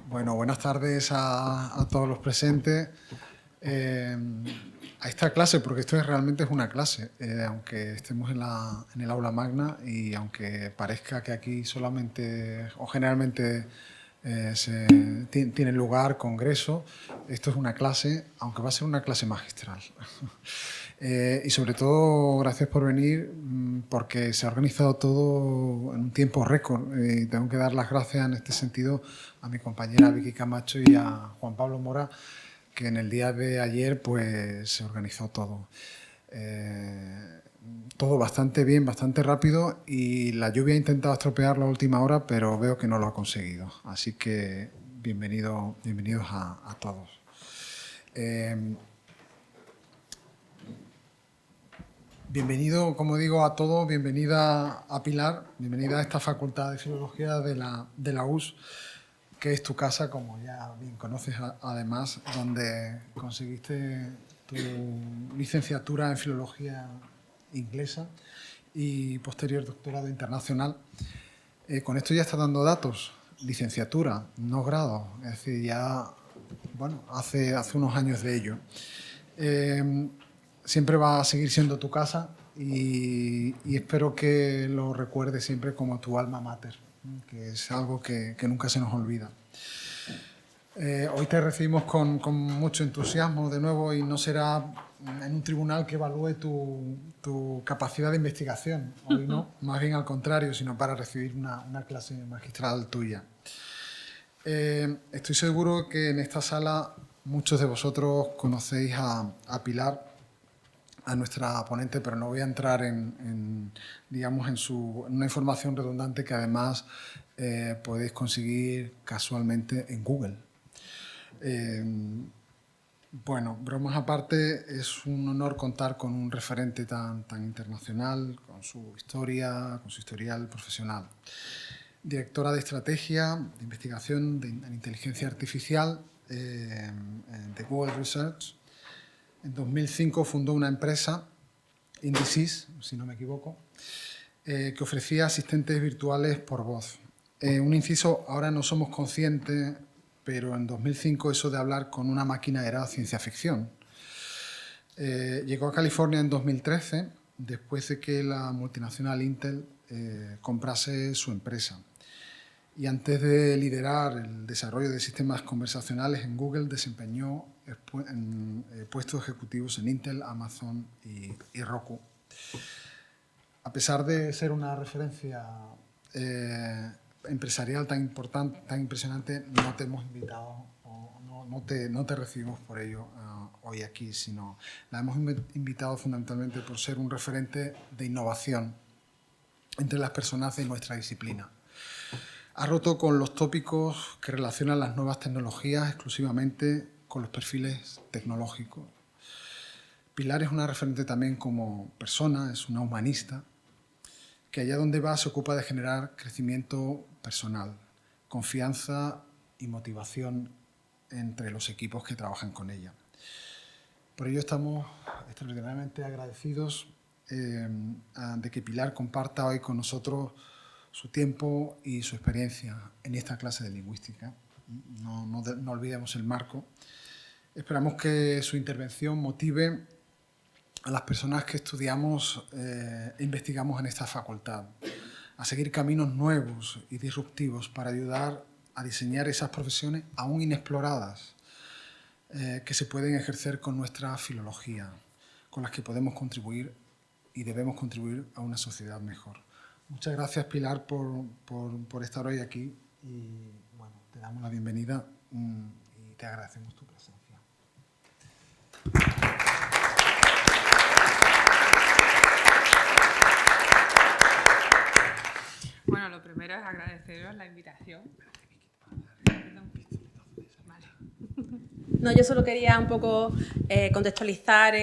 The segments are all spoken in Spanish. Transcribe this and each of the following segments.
Bueno, buenas tardes a todos los presentes. A esta clase, porque esto realmente es una clase, aunque estemos en el aula magna y aunque parezca que aquí solamente o generalmente tiene lugar congreso, esto es una clase, aunque va a ser una clase magistral. Y sobre todo, gracias por venir, porque se ha organizado todo en un tiempo récord. Y tengo que dar las gracias en este sentido a mi compañera Vicky Camacho y a Juan Pablo Mora, que en el día de ayer pues se organizó todo. Todo bastante bien, bastante rápido, y la lluvia ha intentado estropear la última hora, pero veo que no lo ha conseguido. Así que bienvenidos a todos. Bienvenido, como digo, a todos, bienvenida a Pilar, bienvenida a esta Facultad de Filología de la US, que es tu casa, como ya bien conoces, además, donde conseguiste tu licenciatura en Filología Inglesa y posterior doctorado internacional. Con esto ya estás dando datos, licenciatura, no grado, es decir, ya, bueno, hace unos años de ello. Siempre va a seguir siendo tu casa y espero que lo recuerdes siempre como tu alma mater, que es algo que nunca se nos olvida. Hoy te recibimos con mucho entusiasmo de nuevo, y no será en un tribunal que evalúe tu capacidad de investigación. Hoy no, más bien al contrario, sino para recibir una clase magistral tuya. Estoy seguro que en esta sala muchos de vosotros conocéis a Pilar, a nuestra ponente, pero no voy a entrar digamos, en una información redundante que además podéis conseguir casualmente en Google. Bueno, bromas aparte, es un honor contar con un referente tan internacional, con su historia, con su historial profesional. Directora de Estrategia, de Investigación en Inteligencia Artificial de Google Research. En 2005 fundó una empresa, Indisys, si no me equivoco, que ofrecía asistentes virtuales por voz. Un inciso, ahora no somos conscientes, pero en 2005 eso de hablar con una máquina era ciencia ficción. Llegó a California en 2013, después de que la multinacional Intel comprase su empresa. Y antes de liderar el desarrollo de sistemas conversacionales en Google, desempeñó puestos ejecutivos en Intel, Amazon y Roku. A pesar de ser una referencia empresarial tan importante, tan impresionante, no te hemos invitado, o no te recibimos por ello hoy aquí, sino la hemos invitado fundamentalmente por ser un referente de innovación entre las personas de nuestra disciplina. Ha roto con los tópicos que relacionan las nuevas tecnologías exclusivamente con los perfiles tecnológicos. Pilar es una referente también como persona, es una humanista, que allá donde va se ocupa de generar crecimiento personal, confianza y motivación entre los equipos que trabajan con ella. Por ello estamos extraordinariamente agradecidos de que Pilar comparta hoy con nosotros su tiempo y su experiencia en esta clase de lingüística. No olvidemos el marco. Esperamos que su intervención motive a las personas que estudiamos e investigamos en esta facultad a seguir caminos nuevos y disruptivos para ayudar a diseñar esas profesiones aún inexploradas que se pueden ejercer con nuestra filología, con las que podemos contribuir y debemos contribuir a una sociedad mejor. Muchas gracias, Pilar, por estar hoy aquí, y bueno, te damos la bienvenida y te agradecemos tu presencia. Bueno, lo primero es agradeceros la invitación. Vale. No, yo solo quería un poco contextualizar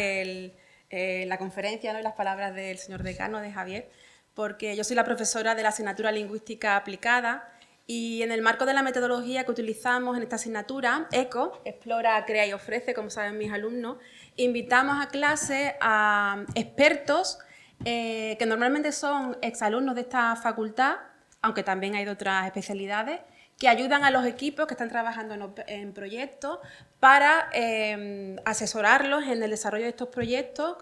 la conferencia, ¿no?, y las palabras del señor decano, de Javier, porque yo soy la profesora de la asignatura Lingüística Aplicada, y en el marco de la metodología que utilizamos en esta asignatura, ECO, Explora, Crea y Ofrece, como saben mis alumnos, invitamos a clase a expertos que normalmente son exalumnos de esta facultad, aunque también hay de otras especialidades, que ayudan a los equipos que están trabajando en proyectos para asesorarlos en el desarrollo de estos proyectos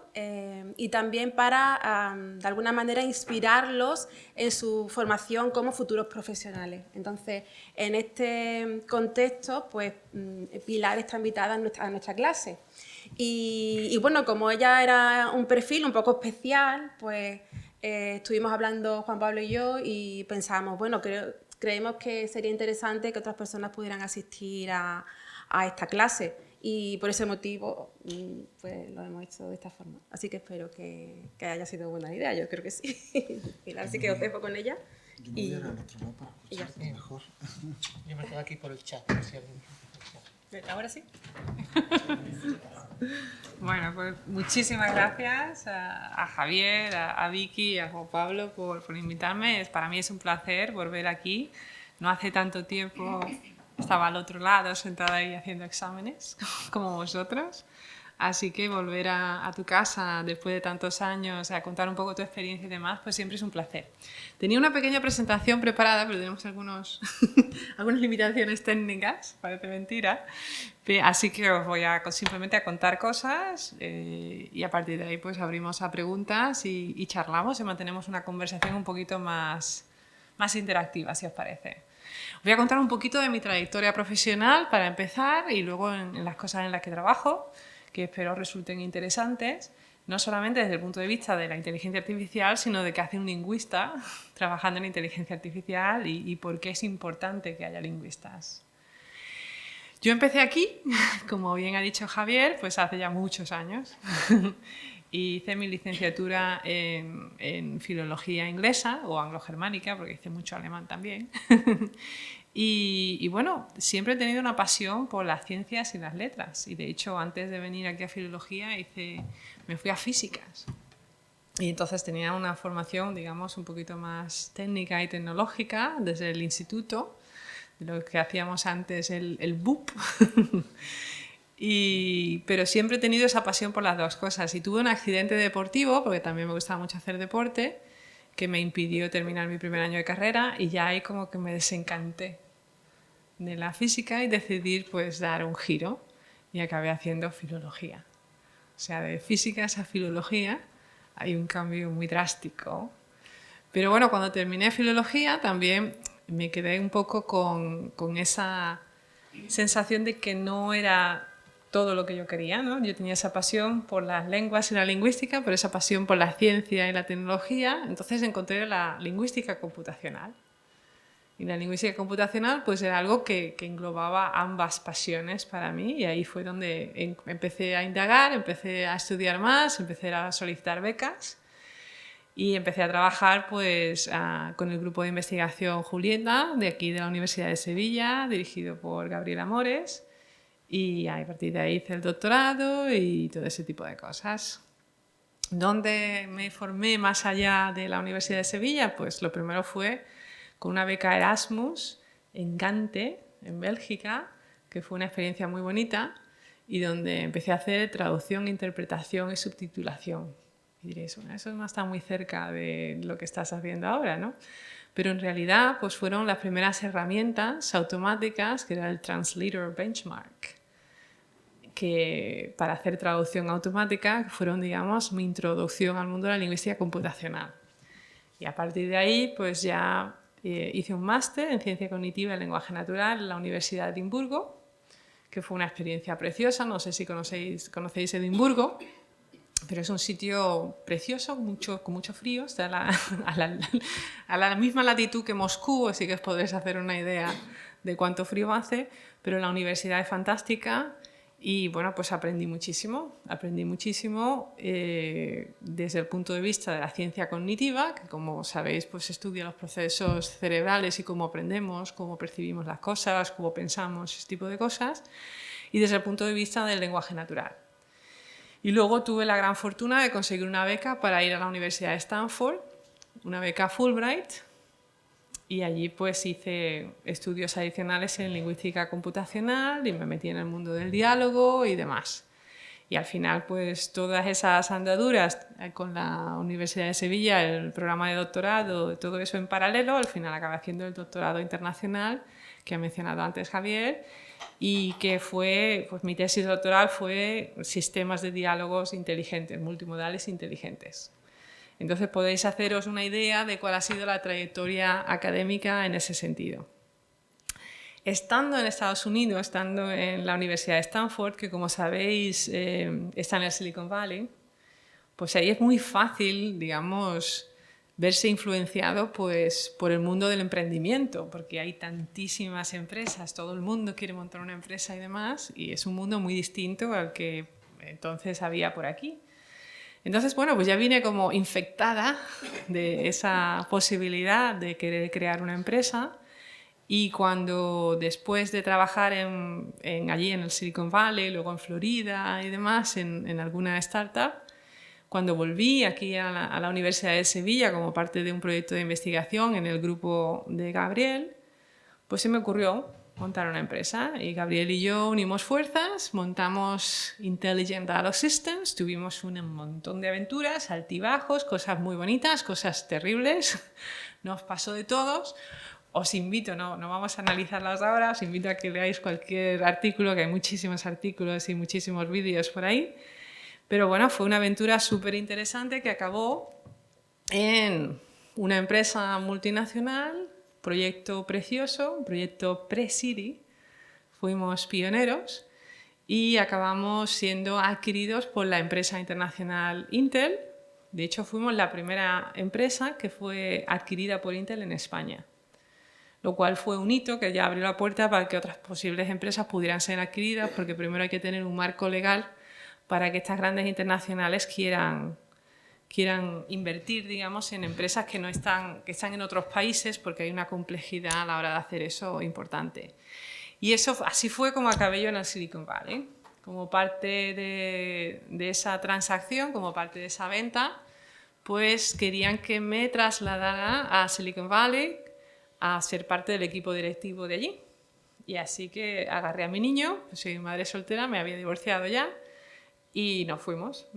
y también para, de alguna manera, inspirarlos en su formación como futuros profesionales. Entonces, en este contexto, pues Pilar está invitada a nuestra clase. Y bueno, como ella era un perfil un poco especial, pues estuvimos hablando Juan Pablo y yo y pensamos, bueno, creemos que sería interesante que otras personas pudieran asistir a esta clase y por ese motivo pues lo hemos hecho de esta forma. Así que espero que haya sido buena idea, yo creo que sí. Pilar, así que os dejo con ella. Yo me voy a ir al otro lado para escucharte mejor. Yo me quedo aquí por el chat. Si alguien... Ahora sí. Bueno, pues muchísimas gracias a Javier, a Vicky y a Juan Pablo por invitarme. Para mí es un placer volver aquí. No hace tanto tiempo estaba al otro lado, sentada ahí haciendo exámenes, como vosotros. Así que volver a tu casa después de tantos años a contar un poco tu experiencia y demás, pues siempre es un placer. Tenía una pequeña presentación preparada, pero tenemos algunas limitaciones técnicas, parece mentira. Así que os voy simplemente a contar cosas y a partir de ahí pues abrimos a preguntas y charlamos y mantenemos una conversación un poquito más interactiva, si os parece. Os voy a contar un poquito de mi trayectoria profesional para empezar y luego en las cosas en las que trabajo, que espero resulten interesantes, no solamente desde el punto de vista de la inteligencia artificial, sino de qué hace un lingüista trabajando en inteligencia artificial y por qué es importante que haya lingüistas. Yo empecé aquí, como bien ha dicho Javier, pues hace ya muchos años. Hice mi licenciatura en filología inglesa o anglo-germánica, porque hice mucho alemán también. Y bueno, siempre he tenido una pasión por las ciencias y las letras. Y de hecho, antes de venir aquí a filología, me fui a físicas. Y entonces tenía una formación, digamos, un poquito más técnica y tecnológica desde el instituto, de lo que hacíamos antes el BUP. Pero siempre he tenido esa pasión por las dos cosas. Y tuve un accidente deportivo, porque también me gustaba mucho hacer deporte, que me impidió terminar mi primer año de carrera y ya ahí como que me desencanté de la física y decidí pues dar un giro y acabé haciendo filología. O sea, de físicas a filología hay un cambio muy drástico. Pero bueno, cuando terminé filología también me quedé un poco con esa sensación de que no era todo lo que yo quería, ¿no? Yo tenía esa pasión por las lenguas y la lingüística, pero esa pasión por la ciencia y la tecnología, entonces encontré la lingüística computacional. Y la lingüística computacional pues era algo que englobaba ambas pasiones para mí y ahí fue donde empecé a indagar, empecé a estudiar más, empecé a solicitar becas y empecé a trabajar pues, con el grupo de investigación Julieta de aquí de la Universidad de Sevilla, dirigido por Gabriel Amores. Y a partir de ahí hice el doctorado y todo ese tipo de cosas. ¿Dónde me formé más allá de la Universidad de Sevilla? Pues lo primero fue con una beca Erasmus en Gante, en Bélgica, que fue una experiencia muy bonita y donde empecé a hacer traducción, interpretación y subtitulación. Y diréis, bueno, eso no está muy cerca de lo que estás haciendo ahora, ¿no? Pero en realidad pues fueron las primeras herramientas automáticas, que era el Translator Benchmark, que para hacer traducción automática fueron, digamos, mi introducción al mundo de la lingüística computacional. Y a partir de ahí, pues ya hice un máster en Ciencia Cognitiva y Lenguaje Natural en la Universidad de Edimburgo, que fue una experiencia preciosa. No sé si conocéis Edimburgo, pero es un sitio precioso, con mucho frío. Está a la misma latitud que Moscú, así que os podréis hacer una idea de cuánto frío hace, pero la universidad es fantástica. Y bueno, pues aprendí muchísimo desde el punto de vista de la ciencia cognitiva, que como sabéis pues estudia los procesos cerebrales y cómo aprendemos, cómo percibimos las cosas, cómo pensamos, ese tipo de cosas, y desde el punto de vista del lenguaje natural. Y luego tuve la gran fortuna de conseguir una beca para ir a la Universidad de Stanford, una beca Fulbright, y allí pues hice estudios adicionales en lingüística computacional y me metí en el mundo del diálogo y demás. Y al final, pues todas esas andaduras con la Universidad de Sevilla, el programa de doctorado, todo eso en paralelo, al final acabé haciendo el doctorado internacional que ha mencionado antes Javier, y que fue, pues mi tesis doctoral fue sistemas de diálogos inteligentes, multimodales inteligentes. Entonces podéis haceros una idea de cuál ha sido la trayectoria académica en ese sentido. Estando en Estados Unidos, estando en la Universidad de Stanford, que como sabéis está en el Silicon Valley, pues ahí es muy fácil, digamos, verse influenciado pues, por el mundo del emprendimiento, porque hay tantísimas empresas, todo el mundo quiere montar una empresa y demás, y es un mundo muy distinto al que entonces había por aquí. Entonces, bueno, pues ya vine como infectada de esa posibilidad de querer crear una empresa. Y cuando después de trabajar allí en el Silicon Valley, luego en Florida y demás, en alguna startup, cuando volví aquí a la Universidad de Sevilla como parte de un proyecto de investigación en el grupo de Gabriel, pues se me ocurrió montar una empresa. Y Gabriel y yo unimos fuerzas, montamos Intelligent Dialogue Systems, tuvimos un montón de aventuras, altibajos, cosas muy bonitas, cosas terribles, nos pasó de todos. Os invito, no vamos a analizarlas ahora, os invito a que leáis cualquier artículo, que hay muchísimos artículos y muchísimos vídeos por ahí. Pero bueno, fue una aventura súper interesante que acabó en una empresa multinacional, proyecto precioso, un proyecto pre-Siri. Fuimos pioneros y acabamos siendo adquiridos por la empresa internacional Intel. De hecho, fuimos la primera empresa que fue adquirida por Intel en España, lo cual fue un hito que ya abrió la puerta para que otras posibles empresas pudieran ser adquiridas, porque primero hay que tener un marco legal para que estas grandes internacionales quieran invertir, digamos, en empresas que están en otros países, porque hay una complejidad a la hora de hacer eso importante. Y así fue como acabé yo en el Silicon Valley. Como parte de esa transacción, como parte de esa venta, pues querían que me trasladara a Silicon Valley a ser parte del equipo directivo de allí. Y así que agarré a mi niño, soy madre soltera, me había divorciado ya, y nos fuimos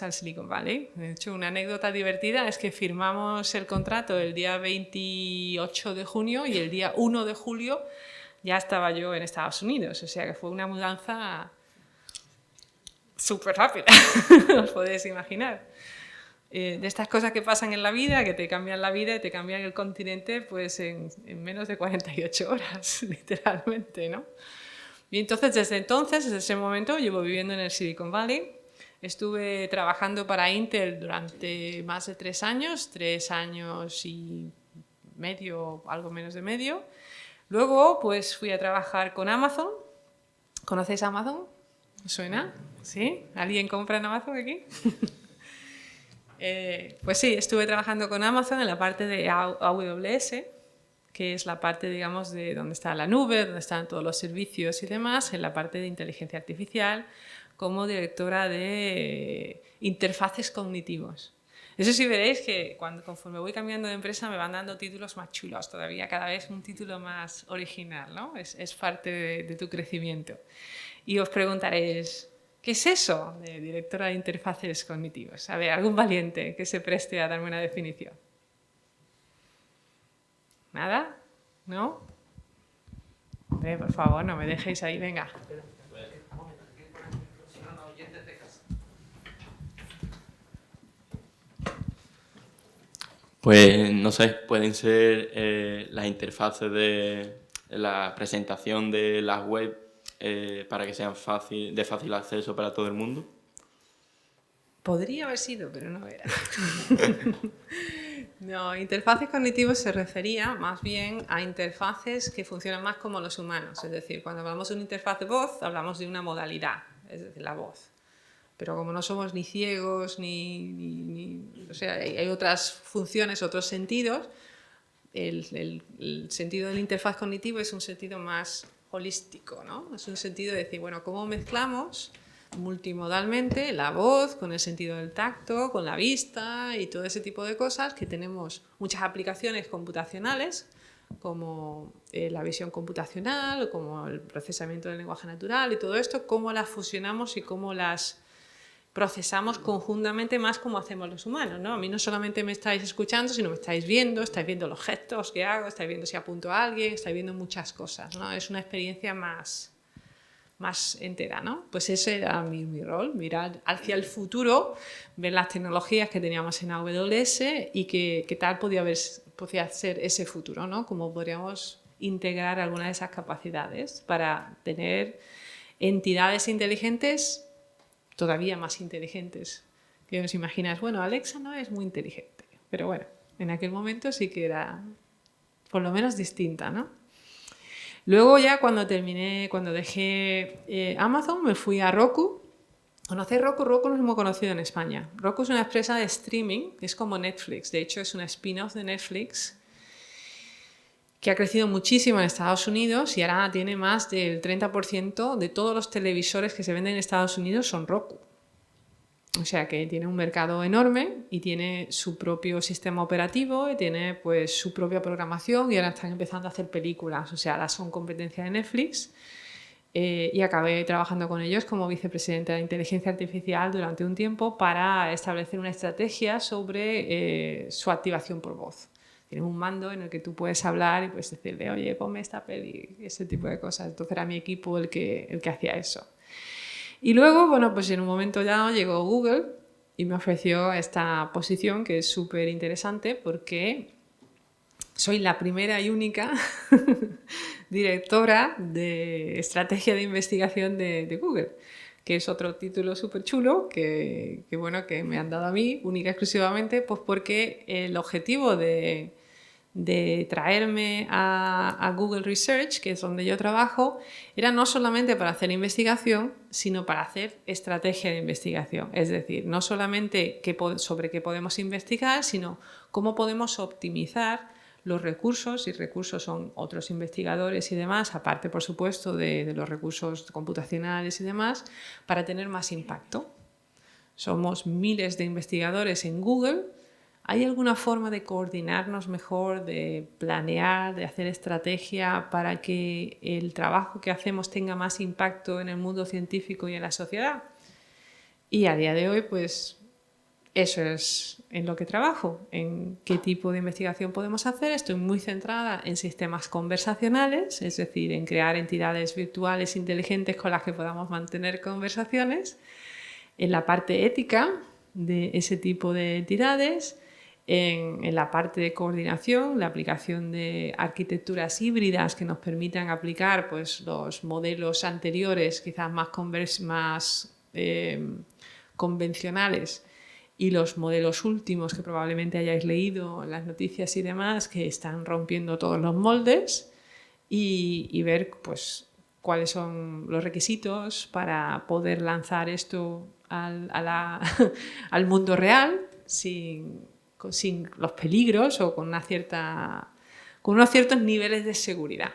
al Silicon Valley. De hecho, una anécdota divertida es que firmamos el contrato el día 28 de junio y el día 1 de julio ya estaba yo en Estados Unidos. O sea que fue una mudanza súper rápida, os podéis imaginar. De estas cosas que pasan en la vida, que te cambian la vida y te cambian el continente pues en menos de 48 horas, literalmente, ¿no? Y entonces, desde ese momento, llevo viviendo en el Silicon Valley. Estuve trabajando para Intel durante más de 3 años, 3 años y medio, algo menos de medio. Luego, pues fui a trabajar con Amazon. ¿Conocéis Amazon? ¿Os suena? ¿Sí? ¿Alguien compra en Amazon aquí? Pues sí, estuve trabajando con Amazon en la parte de AWS, que es la parte, digamos, de donde está la nube, donde están todos los servicios y demás, en la parte de inteligencia artificial, como directora de interfaces cognitivos. Eso sí veréis que conforme voy cambiando de empresa me van dando títulos más chulos todavía, cada vez un título más original, ¿no? Es parte de tu crecimiento. Y os preguntaréis, ¿qué es eso de directora de interfaces cognitivos? A ver, algún valiente que se preste a darme una definición. ¿Nada? ¿No? Hombre, por favor, no me dejéis ahí, venga. Pues no sé, pueden ser las interfaces de la presentación de las web para que sean de fácil acceso para todo el mundo. Podría haber sido, pero no era. No, interfaces cognitivos se refería más bien a interfaces que funcionan más como los humanos. Es decir, cuando hablamos de una interfaz de voz, hablamos de una modalidad, es decir, la voz. Pero como no somos ni ciegos, o sea, hay otras funciones, otros sentidos, el sentido del interfaz cognitivo es un sentido más holístico, ¿no? Es un sentido de decir, bueno, ¿cómo mezclamos multimodalmente la voz con el sentido del tacto, con la vista y todo ese tipo de cosas, que tenemos muchas aplicaciones computacionales como la visión computacional, como el procesamiento del lenguaje natural y todo esto, cómo las fusionamos y cómo las procesamos conjuntamente más como hacemos los humanos, ¿no? A mí no solamente me estáis escuchando, sino me estáis viendo los gestos que hago, estáis viendo si apunto a alguien, estáis viendo muchas cosas, ¿no? Es una experiencia más entera, ¿no? Pues ese era mi rol, mirar hacia el futuro, ver las tecnologías que teníamos en AWS y qué tal podía ser ese futuro, ¿no? Cómo podríamos integrar algunas de esas capacidades para tener entidades inteligentes todavía más inteligentes. Que os imagináis, bueno, Alexa no es muy inteligente, pero bueno, en aquel momento sí que era por lo menos distinta, ¿no? Luego ya cuando dejé Amazon me fui a Roku. ¿Conocéis Roku? Roku no es muy conocido en España. Roku es una empresa de streaming, es como Netflix, de hecho es una spin-off de Netflix que ha crecido muchísimo en Estados Unidos y ahora tiene más del 30% de todos los televisores que se venden en Estados Unidos son Roku. O sea que tiene un mercado enorme y tiene su propio sistema operativo y tiene pues su propia programación y ahora están empezando a hacer películas. O sea, ahora son competencia de Netflix y acabé trabajando con ellos como vicepresidenta de inteligencia artificial durante un tiempo para establecer una estrategia sobre su activación por voz. Tienen un mando en el que tú puedes hablar y puedes decirle, oye, ponme esta peli, ese tipo de cosas. Entonces era mi equipo el que hacía eso. Y luego, bueno, pues en un momento dado llegó Google y me ofreció esta posición que es súper interesante porque soy la primera y única directora de estrategia de investigación de Google, que es otro título súper chulo que me han dado a mí, única y exclusivamente, pues porque el objetivo de traerme a Google Research, que es donde yo trabajo, era no solamente para hacer investigación, sino para hacer estrategia de investigación. Es decir, no solamente sobre qué podemos investigar, sino cómo podemos optimizar los recursos, y recursos son otros investigadores y demás, aparte, por supuesto, de los recursos computacionales y demás, para tener más impacto. Somos miles de investigadores en Google. ¿Hay alguna forma de coordinarnos mejor, de planear, de hacer estrategia para que el trabajo que hacemos tenga más impacto en el mundo científico y en la sociedad? Y a día de hoy, pues eso es en lo que trabajo, en qué tipo de investigación podemos hacer. Estoy muy centrada en sistemas conversacionales, es decir, en crear entidades virtuales inteligentes con las que podamos mantener conversaciones, en la parte ética de ese tipo de entidades, en la parte de coordinación, la aplicación de arquitecturas híbridas que nos permitan aplicar pues, los modelos anteriores, quizás más convencionales, y los modelos últimos que probablemente hayáis leído en las noticias y demás, que están rompiendo todos los moldes, y ver pues, cuáles son los requisitos para poder lanzar esto al mundo real sin los peligros o con unos ciertos niveles de seguridad.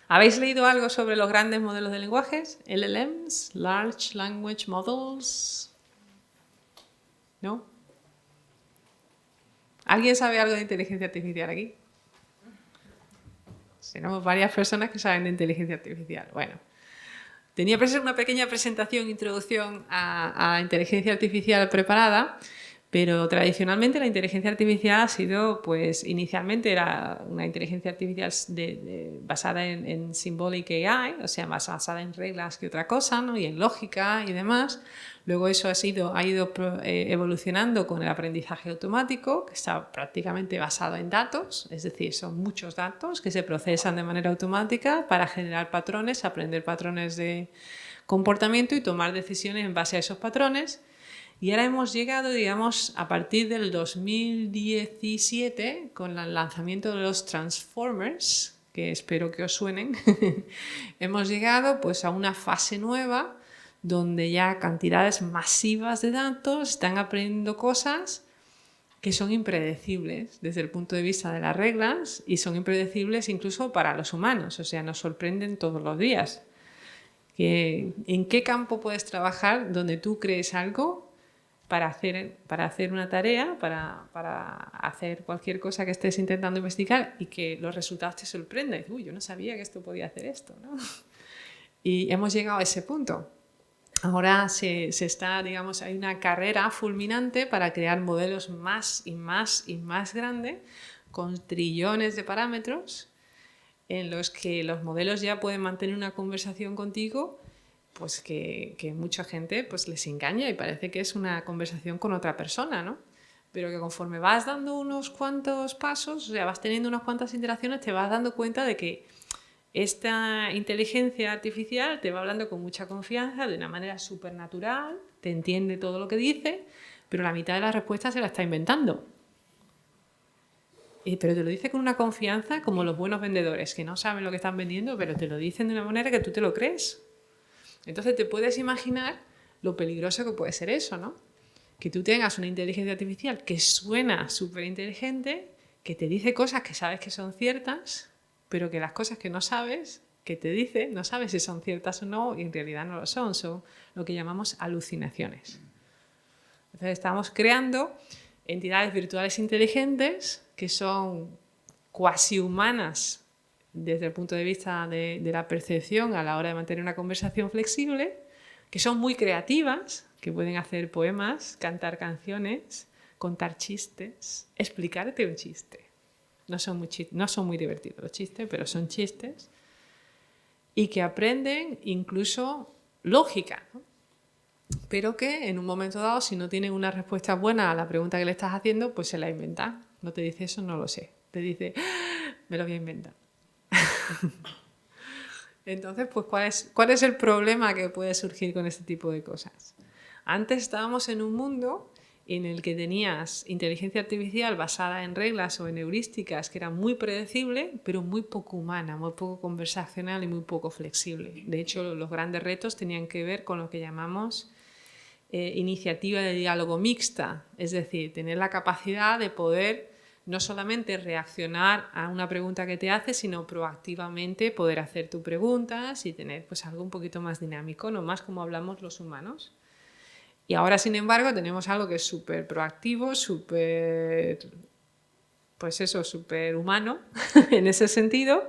¿Habéis leído algo sobre los grandes modelos de lenguajes? LLMs, Large Language Models. ¿No? ¿Alguien sabe algo de inteligencia artificial aquí? Tenemos varias personas que saben de inteligencia artificial. Bueno, tenía una pequeña presentación, introducción a inteligencia artificial preparada, pero tradicionalmente la inteligencia artificial ha sido, pues inicialmente era una inteligencia artificial basada en symbolic AI, o sea, más basada en reglas que otra cosa, ¿no? Y en lógica y demás. Luego eso ha ido evolucionando con el aprendizaje automático, que está prácticamente basado en datos, es decir, son muchos datos que se procesan de manera automática para generar patrones, aprender patrones de comportamiento y tomar decisiones en base a esos patrones. Y ahora hemos llegado, digamos, a partir del 2017, con el lanzamiento de los Transformers, que espero que os suenen, hemos llegado pues, a una fase nueva donde ya cantidades masivas de datos están aprendiendo cosas que son impredecibles desde el punto de vista de las reglas y son impredecibles incluso para los humanos, o sea, nos sorprenden todos los días. ¿En qué campo puedes trabajar donde tú crees algo para hacer una tarea, para hacer cualquier cosa que estés intentando investigar y que los resultados te sorprendan? Uy, yo no sabía que esto podía hacer esto, ¿no? Y hemos llegado a ese punto. ahora se está, digamos, hay una carrera fulminante para crear modelos más y más y más grandes con trillones de parámetros en los que los modelos ya pueden mantener una conversación contigo pues que mucha gente pues les engaña y parece que es una conversación con otra persona, ¿no? Pero que conforme vas dando unos cuantos pasos, o sea, vas teniendo unas cuantas interacciones, te vas dando cuenta de que esta inteligencia artificial te va hablando con mucha confianza, de una manera súper natural, te entiende todo lo que dice, pero la mitad de las respuestas se la está inventando. Pero te lo dice con una confianza como los buenos vendedores, que no saben lo que están vendiendo, pero te lo dicen de una manera que tú te lo crees. Entonces te puedes imaginar lo peligroso que puede ser eso, ¿no? Que tú tengas una inteligencia artificial que suena súper inteligente, que te dice cosas que sabes que son ciertas, pero que las cosas que no sabes, que te dice, no sabes si son ciertas o no, y en realidad no lo son lo que llamamos alucinaciones. Entonces estamos creando entidades virtuales inteligentes que son cuasi humanas desde el punto de vista de la percepción a la hora de mantener una conversación flexible, que son muy creativas, que pueden hacer poemas, cantar canciones, contar chistes, explicarte un chiste. No son muy divertidos los chistes, pero son chistes. Y que aprenden incluso lógica, ¿no? Pero que en un momento dado, si no tienen una respuesta buena a la pregunta que le estás haciendo, pues se la inventan. No te dice eso, no lo sé. Te dice, me lo voy a inventar. Entonces, pues, ¿cuál es el problema que puede surgir con este tipo de cosas? Antes estábamos en un mundo en el que tenías inteligencia artificial basada en reglas o en heurísticas que eran muy predecible, pero muy poco humana, muy poco conversacional y muy poco flexible. De hecho, los grandes retos tenían que ver con lo que llamamos iniciativa de diálogo mixta, es decir, tener la capacidad de poder no solamente reaccionar a una pregunta que te hace, sino proactivamente poder hacer tus preguntas y tener pues algo un poquito más dinámico, no más como hablamos los humanos. Y ahora, sin embargo, tenemos algo que es súper proactivo, súper, pues eso, súper humano en ese sentido,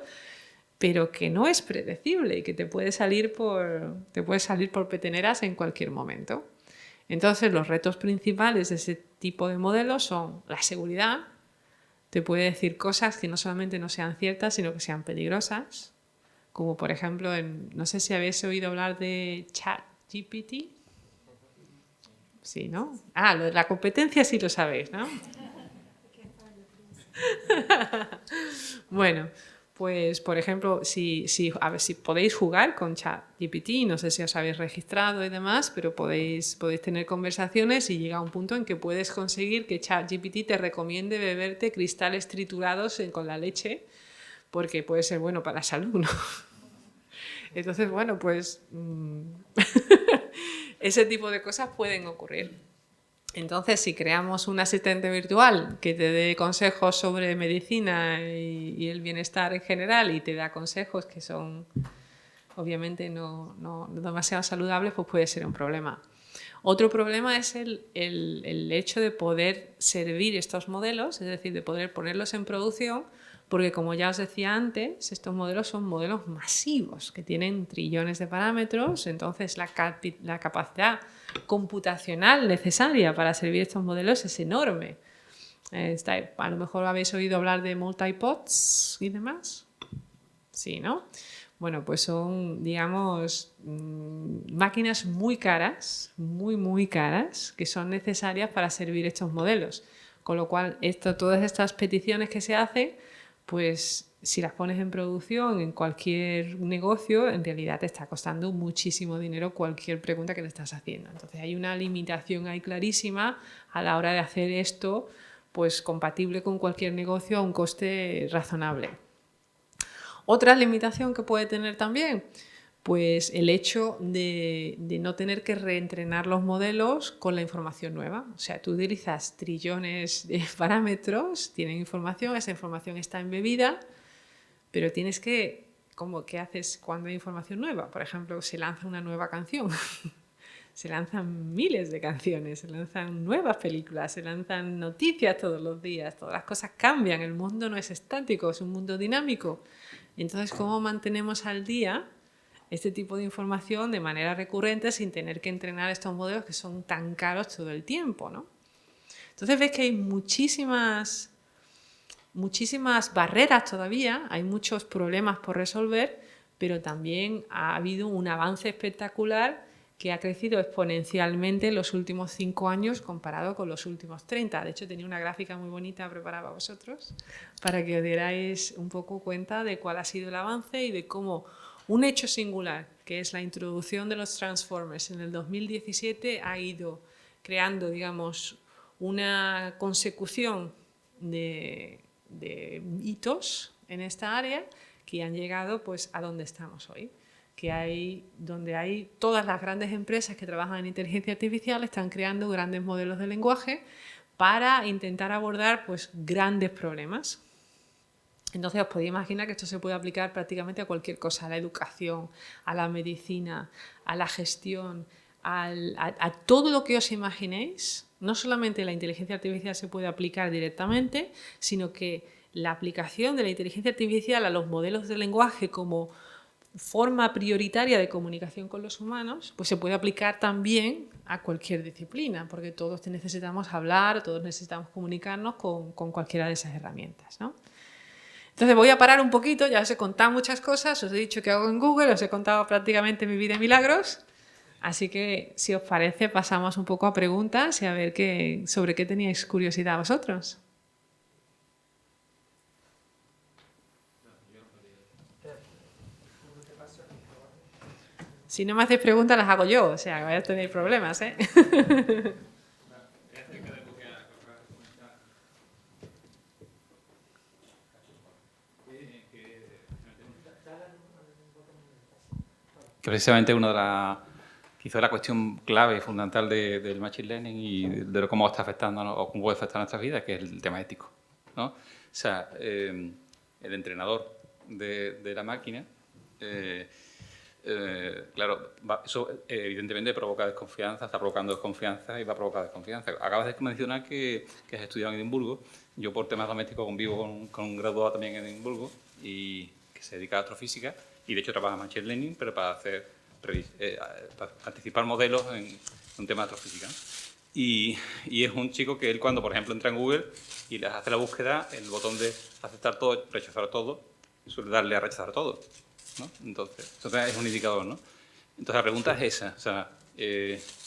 pero que no es predecible y que te puede salir por peteneras en cualquier momento. Entonces, los retos principales de ese tipo de modelos son la seguridad. Te puede decir cosas que no solamente no sean ciertas, sino que sean peligrosas. Como por ejemplo, no sé si habéis oído hablar de ChatGPT. Sí, ¿no? Ah, lo de la competencia sí lo sabéis, ¿no? Bueno, pues por ejemplo, a ver si podéis jugar con ChatGPT, no sé si os habéis registrado y demás, pero podéis tener conversaciones y llega un punto en que puedes conseguir que ChatGPT te recomiende beberte cristales triturados con la leche, porque puede ser bueno para la salud, ¿no? Entonces, bueno, pues ese tipo de cosas pueden ocurrir. Entonces, si creamos un asistente virtual que te dé consejos sobre medicina y el bienestar en general y te da consejos que son obviamente no demasiado saludables, pues puede ser un problema. Otro problema es el hecho de poder servir estos modelos, es decir, de poder ponerlos en producción, porque como ya os decía antes, estos modelos son modelos masivos, que tienen trillones de parámetros, entonces la capacidad computacional necesaria para servir estos modelos es enorme. A lo mejor habéis oído hablar de multipods y demás. Sí, ¿no? Bueno, pues son, digamos, máquinas muy caras, muy caras, que son necesarias para servir estos modelos. Con lo cual, todas estas peticiones que se hacen, pues si las pones en producción en cualquier negocio, en realidad te está costando muchísimo dinero cualquier pregunta que le estás haciendo. Entonces hay una limitación ahí clarísima a la hora de hacer esto, pues compatible con cualquier negocio a un coste razonable. Otra limitación que puede tener también, pues el hecho de no tener que reentrenar los modelos con la información nueva. O sea, tú utilizas trillones de parámetros, tienen información, esa información está embebida, pero tienes que, ¿qué haces cuando hay información nueva? Por ejemplo, se lanza una nueva canción, se lanzan miles de canciones, se lanzan nuevas películas, se lanzan noticias todos los días, todas las cosas cambian, el mundo no es estático, es un mundo dinámico. Entonces, ¿cómo mantenemos al día este tipo de información de manera recurrente sin tener que entrenar estos modelos que son tan caros todo el tiempo, ¿no? Entonces ves que hay muchísimas barreras todavía, hay muchos problemas por resolver, pero también ha habido un avance espectacular que ha crecido exponencialmente en los últimos 5 años comparado con los últimos 30. De hecho, tenía una gráfica muy bonita preparada para vosotros para que os dierais un poco cuenta de cuál ha sido el avance y de cómo un hecho singular, que es la introducción de los Transformers en el 2017, ha ido creando, digamos, una consecución de hitos en esta área que han llegado pues, a donde estamos hoy. Donde hay todas las grandes empresas que trabajan en inteligencia artificial están creando grandes modelos de lenguaje para intentar abordar pues, grandes problemas. Entonces os podéis imaginar que esto se puede aplicar prácticamente a cualquier cosa, a la educación, a la medicina, a la gestión, a todo lo que os imaginéis. No solamente la inteligencia artificial se puede aplicar directamente, sino que la aplicación de la inteligencia artificial a los modelos de lenguaje como forma prioritaria de comunicación con los humanos, pues se puede aplicar también a cualquier disciplina, porque todos necesitamos hablar, todos necesitamos comunicarnos con cualquiera de esas herramientas, ¿no? Entonces voy a parar un poquito, ya os he contado muchas cosas, os he dicho qué hago en Google, os he contado prácticamente mi vida de milagros, así que si os parece pasamos un poco a preguntas y a ver sobre qué teníais curiosidad vosotros. Si no me hacéis preguntas, las hago yo, o sea, que vais a tener problemas, ¿eh? Que precisamente una de las, quizá la cuestión clave y fundamental del Machine Learning y de cómo está afectando o cómo puede afectar a nuestras vidas, que es el tema ético, ¿no? O sea, el entrenador de la máquina, claro, eso evidentemente provoca desconfianza, está provocando desconfianza y va a provocar desconfianza. Acabas de mencionar que has estudiado en Edimburgo. Yo por temas domésticos convivo con un graduado también en Edimburgo y que se dedica a astrofísica y de hecho trabaja en Machine Learning, pero para anticipar modelos en un tema de astrofísica. Y es un chico que él cuando, por ejemplo, entra en Google y les hace la búsqueda, el botón de aceptar todo, rechazar todo, suele darle a rechazar todo, ¿no? Entonces, eso es un indicador, ¿no? Entonces, la pregunta es esa, o sea,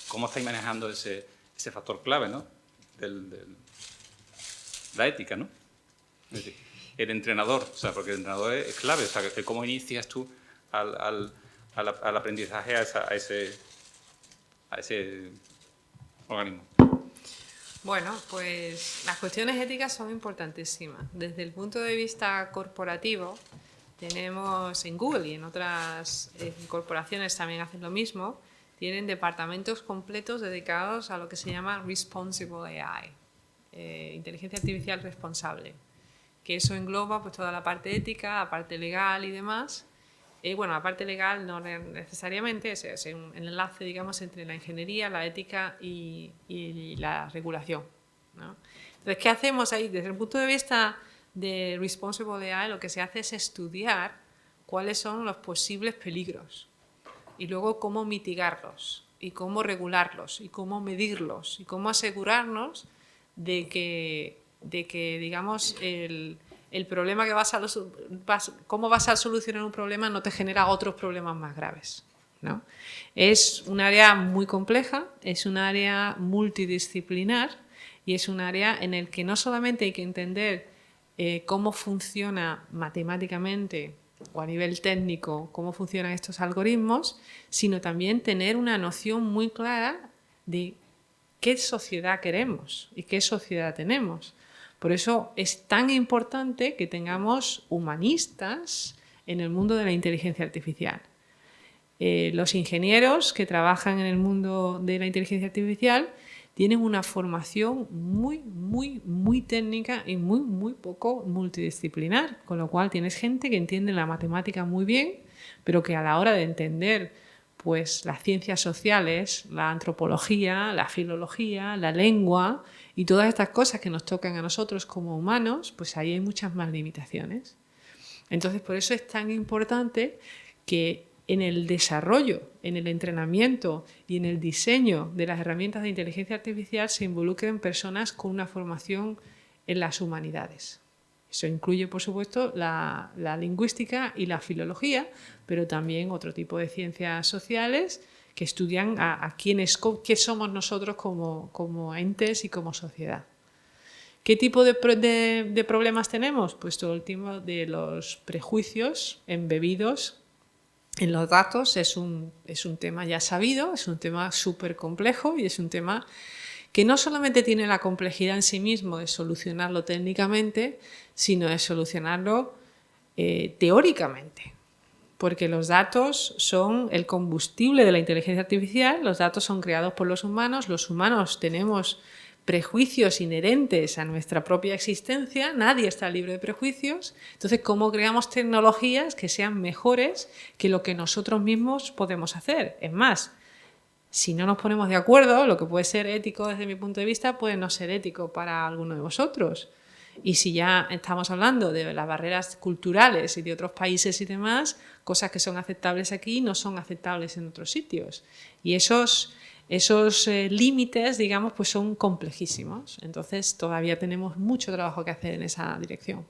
¿cómo estáis manejando ese factor clave, ¿no? La ética, ¿no? Es decir, el entrenador, o sea, porque el entrenador es clave, o sea, que cómo inicias tú al aprendizaje a ese organismo. Bueno, pues las cuestiones éticas son importantísimas. Desde el punto de vista corporativo, tenemos en Google y en otras corporaciones también hacen lo mismo, tienen departamentos completos dedicados a lo que se llama Responsible AI, inteligencia artificial responsable, que eso engloba pues, toda la parte ética, la parte legal y demás. Bueno, la parte legal no necesariamente, es un enlace, digamos, entre la ingeniería, la ética y la regulación, ¿no? Entonces, ¿qué hacemos ahí? Desde el punto de vista de Responsible AI, lo que se hace es estudiar cuáles son los posibles peligros y luego cómo mitigarlos y cómo regularlos y cómo medirlos y cómo asegurarnos de que digamos, el problema que cómo vas a solucionar un problema no te genera otros problemas más graves, ¿no? Es un área muy compleja, es un área multidisciplinar y es un área en el que no solamente hay que entender cómo funciona matemáticamente o a nivel técnico cómo funcionan estos algoritmos, sino también tener una noción muy clara de qué sociedad queremos y qué sociedad tenemos. Por eso es tan importante que tengamos humanistas en el mundo de la inteligencia artificial. Los ingenieros que trabajan en el mundo de la inteligencia artificial tienen una formación muy técnica y muy poco multidisciplinar, con lo cual tienes gente que entiende la matemática muy bien, pero que a la hora de entender pues, las ciencias sociales, la antropología, la filología, la lengua y todas estas cosas que nos tocan a nosotros como humanos, pues ahí hay muchas más limitaciones. Entonces, por eso es tan importante que en el desarrollo, en el entrenamiento y en el diseño de las herramientas de inteligencia artificial se involucren personas con una formación en las humanidades. Eso incluye, por supuesto, la lingüística y la filología, pero también otro tipo de ciencias sociales que estudian a qué somos nosotros como entes y como sociedad. ¿Qué tipo de problemas tenemos? Pues todo el tema de los prejuicios embebidos en los datos. Es un tema ya sabido, es un tema súper complejo y es un tema que no solamente tiene la complejidad en sí mismo de solucionarlo técnicamente, sino de solucionarlo teóricamente. Porque los datos son el combustible de la inteligencia artificial, los datos son creados por los humanos tenemos prejuicios inherentes a nuestra propia existencia, nadie está libre de prejuicios. Entonces, ¿cómo creamos tecnologías que sean mejores que lo que nosotros mismos podemos hacer? Es más, si no nos ponemos de acuerdo, lo que puede ser ético desde mi punto de vista puede no ser ético para alguno de vosotros. Y si ya estamos hablando de las barreras culturales y de otros países y demás, cosas que son aceptables aquí no son aceptables en otros sitios. Y esos límites, digamos, pues son complejísimos. Entonces, todavía tenemos mucho trabajo que hacer en esa dirección.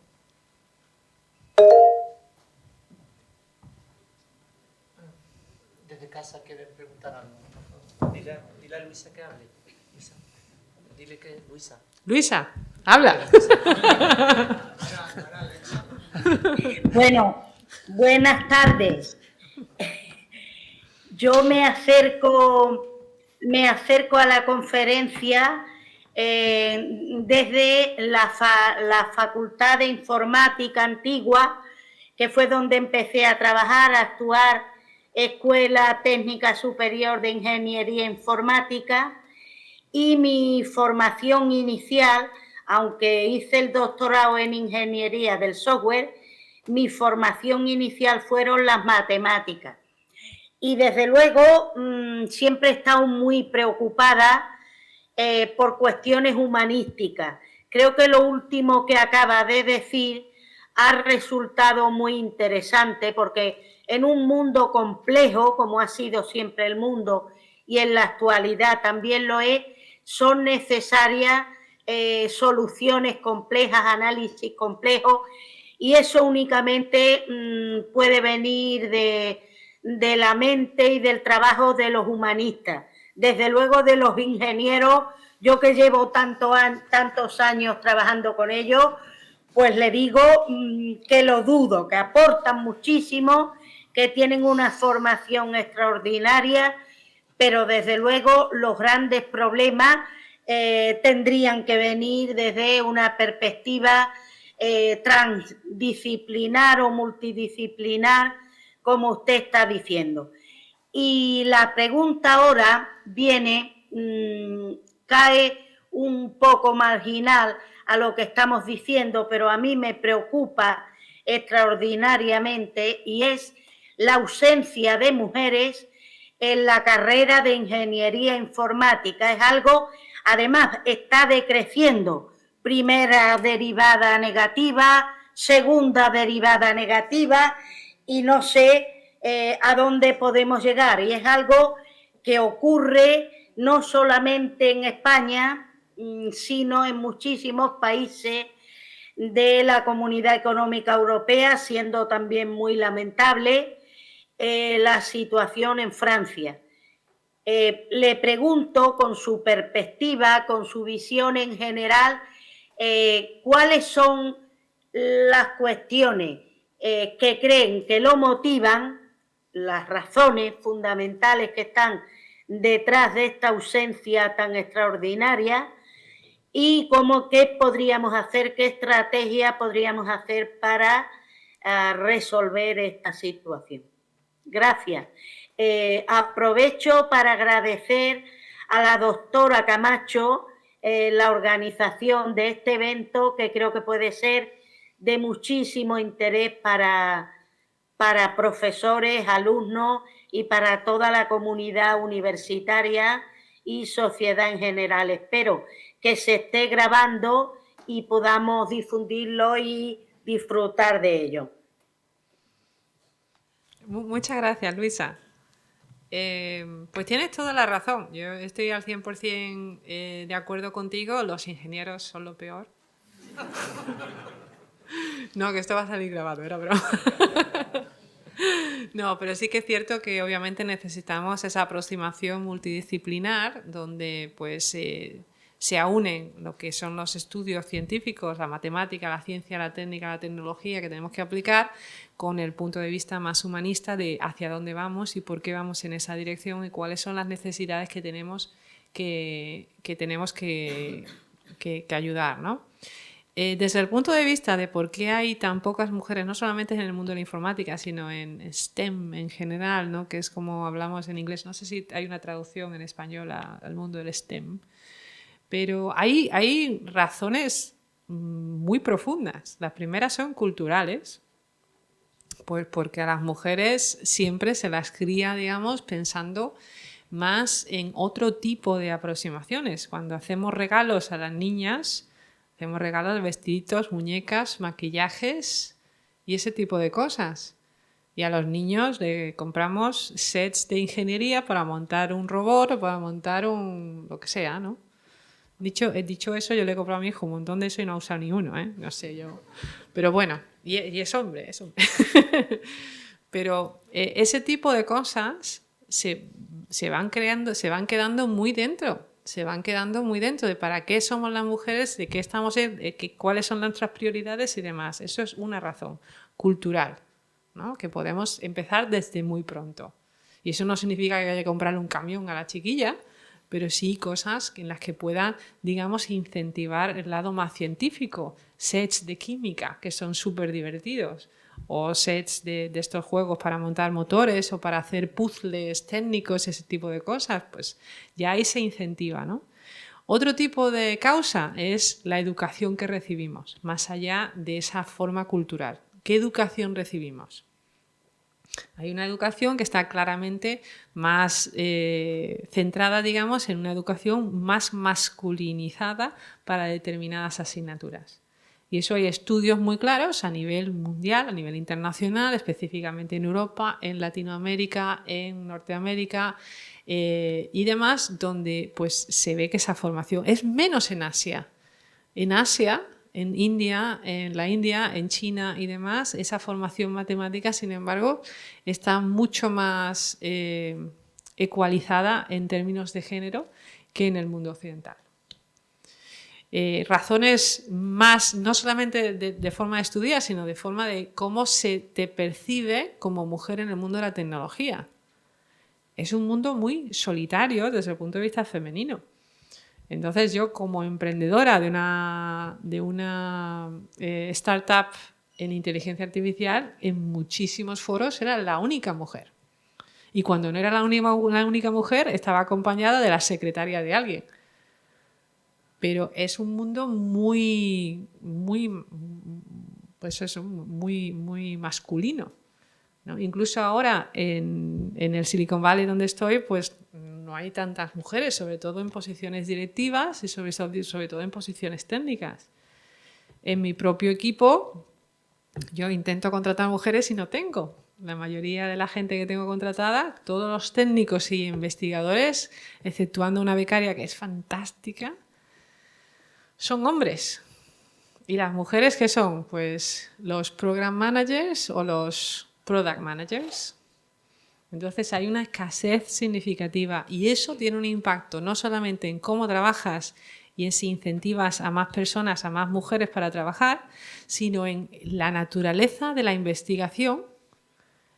Desde casa quieren preguntar algo. Dile a Luisa que hable. Luisa. Dile que Luisa. Luisa, habla. Bueno, buenas tardes. Yo me acerco a la conferencia desde la Facultad de Informática Antigua, que fue donde empecé a trabajar, a actuar, Escuela Técnica Superior de Ingeniería Informática, y mi formación inicial, aunque hice el doctorado en Ingeniería del Software, mi formación inicial fueron las matemáticas. Y desde luego siempre he estado muy preocupada por cuestiones humanísticas. Creo que lo último que acaba de decir ha resultado muy interesante, porque en un mundo complejo, como ha sido siempre el mundo y en la actualidad también lo es, son necesarias soluciones complejas, análisis complejos, y eso únicamente puede venir de la mente y del trabajo de los humanistas. Desde luego de los ingenieros, yo que llevo tantos años trabajando con ellos, pues le digo que lo dudo, que aportan muchísimo, que tienen una formación extraordinaria, pero desde luego los grandes problemas tendrían que venir desde una perspectiva transdisciplinar o multidisciplinar, como usted está diciendo. Y la pregunta ahora viene, cae un poco marginal a lo que estamos diciendo, pero a mí me preocupa extraordinariamente, y es la ausencia de mujeres en la carrera de ingeniería informática. Es algo, además, está decreciendo. Primera derivada negativa, segunda derivada negativa, y no sé a dónde podemos llegar. Y es algo que ocurre no solamente en España, sino en muchísimos países de la Comunidad Económica Europea, siendo también muy lamentable la situación en Francia. Le pregunto, con su perspectiva, con su visión en general, ¿cuáles son las cuestiones que creen que lo motivan, las razones fundamentales que están detrás de esta ausencia tan extraordinaria, y qué podríamos hacer, qué estrategia podríamos hacer para resolver esta situación? Gracias. Aprovecho para agradecer a la doctora Camacho la organización de este evento, que creo que puede ser de muchísimo interés para profesores, alumnos y para toda la comunidad universitaria y sociedad en general. Espero que se esté grabando y podamos difundirlo y disfrutar de ello. Muchas gracias, Luisa. Pues tienes toda la razón. Yo estoy al 100% de acuerdo contigo. Los ingenieros son lo peor. No, que esto va a salir grabado, era broma. No, pero sí que es cierto que obviamente necesitamos esa aproximación multidisciplinar donde pues se aúnen lo que son los estudios científicos, la matemática, la ciencia, la técnica, la tecnología que tenemos que aplicar con el punto de vista más humanista de hacia dónde vamos y por qué vamos en esa dirección y cuáles son las necesidades que tenemos que ayudar, ¿no? Desde el punto de vista de por qué hay tan pocas mujeres, no solamente en el mundo de la informática, sino en STEM en general, ¿no? Que es como hablamos en inglés, no sé si hay una traducción en español al mundo del STEM, pero hay razones muy profundas. Las primeras son culturales, pues porque a las mujeres siempre se las cría, digamos, pensando más en otro tipo de aproximaciones. Cuando hacemos regalos a las niñas, hacemos regalos de vestiditos, muñecas, maquillajes y ese tipo de cosas. Y a los niños le compramos sets de ingeniería para montar un robot o para montar lo que sea, ¿no? Dicho eso, yo le he comprado a mi hijo un montón de eso y no ha usado ni uno, ¿eh? No sé, yo... Pero bueno, y es hombre, es hombre. Pero ese tipo de cosas se van quedando muy dentro. Se van quedando muy dentro de para qué somos las mujeres, de qué estamos, cuáles son nuestras prioridades y demás. Eso es una razón cultural, ¿no? Que podemos empezar desde muy pronto. Y eso no significa que haya que comprarle un camión a la chiquilla, pero sí cosas en las que puedan, digamos, incentivar el lado más científico. Sets de química, que son súper divertidos, o sets de estos juegos para montar motores o para hacer puzzles técnicos, ese tipo de cosas, pues ya ahí se incentiva, ¿no? Otro tipo de causa es la educación que recibimos, más allá de esa forma cultural. ¿Qué educación recibimos? Hay una educación que está claramente más centrada, digamos, en una educación más masculinizada para determinadas asignaturas. Y eso hay estudios muy claros a nivel mundial, a nivel internacional, específicamente en Europa, en Latinoamérica, en Norteamérica y demás, donde pues, se ve que esa formación es menos en Asia. En Asia, en India, en China y demás, esa formación matemática, sin embargo, está mucho más ecualizada en términos de género que en el mundo occidental. Razones más, no solamente de forma de estudiar, sino de forma de cómo se te percibe como mujer en el mundo de la tecnología. Es un mundo muy solitario desde el punto de vista femenino. Entonces yo como emprendedora de una startup en inteligencia artificial, en muchísimos foros era la única mujer. Y cuando no era la única mujer, estaba acompañada de la secretaria de alguien. Pero es un mundo muy masculino, ¿no? Incluso ahora en el Silicon Valley donde estoy, pues no hay tantas mujeres, sobre todo en posiciones directivas y sobre todo en posiciones técnicas. En mi propio equipo yo intento contratar mujeres y no tengo. La mayoría de la gente que tengo contratada, todos los técnicos y investigadores, exceptuando una becaria que es fantástica, son hombres. ¿Y las mujeres qué son? Pues los program managers o los product managers. Entonces hay una escasez significativa y eso tiene un impacto no solamente en cómo trabajas y en si incentivas a más personas, a más mujeres para trabajar, sino en la naturaleza de la investigación,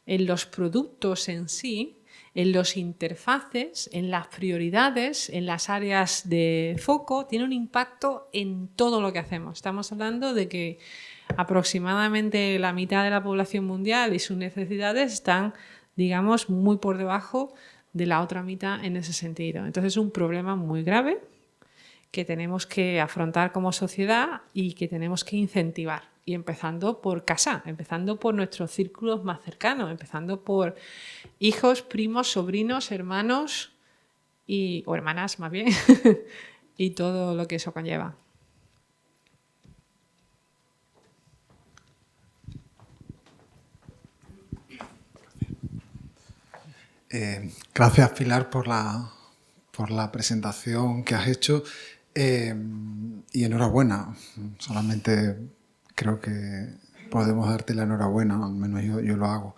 en los productos en sí, en los interfaces, en las prioridades, en las áreas de foco, tiene un impacto en todo lo que hacemos. Estamos hablando de que aproximadamente la mitad de la población mundial y sus necesidades están, digamos, muy por debajo de la otra mitad en ese sentido. Entonces es un problema muy grave que tenemos que afrontar como sociedad y que tenemos que incentivar. Y empezando por casa, empezando por nuestros círculos más cercanos, empezando por hijos, primos, sobrinos, hermanos o hermanas más bien, y todo lo que eso conlleva. Gracias, Pilar, por la presentación que has hecho y enhorabuena. Solamente creo que podemos darte la enhorabuena, al menos yo lo hago.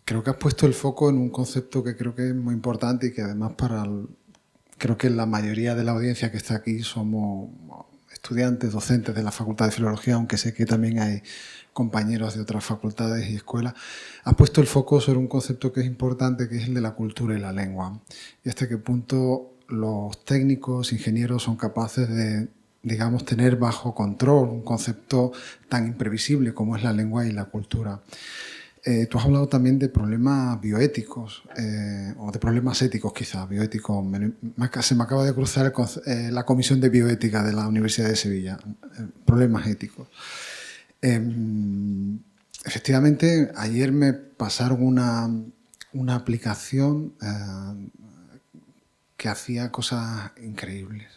Creo que has puesto el foco en un concepto que creo que es muy importante y que además creo que la mayoría de la audiencia que está aquí somos estudiantes, docentes de la Facultad de Filología, aunque sé que también hay compañeros de otras facultades y escuelas. Has puesto el foco sobre un concepto que es importante, que es el de la cultura y la lengua. Y hasta qué punto los técnicos, ingenieros son capaces de, digamos, tener bajo control un concepto tan imprevisible como es la lengua y la cultura. Tú has hablado también de problemas bioéticos, o de problemas éticos quizás, bioéticos. Se me acaba de cruzar la Comisión de Bioética de la Universidad de Sevilla, problemas éticos. Efectivamente, ayer me pasaron una aplicación que hacía cosas increíbles.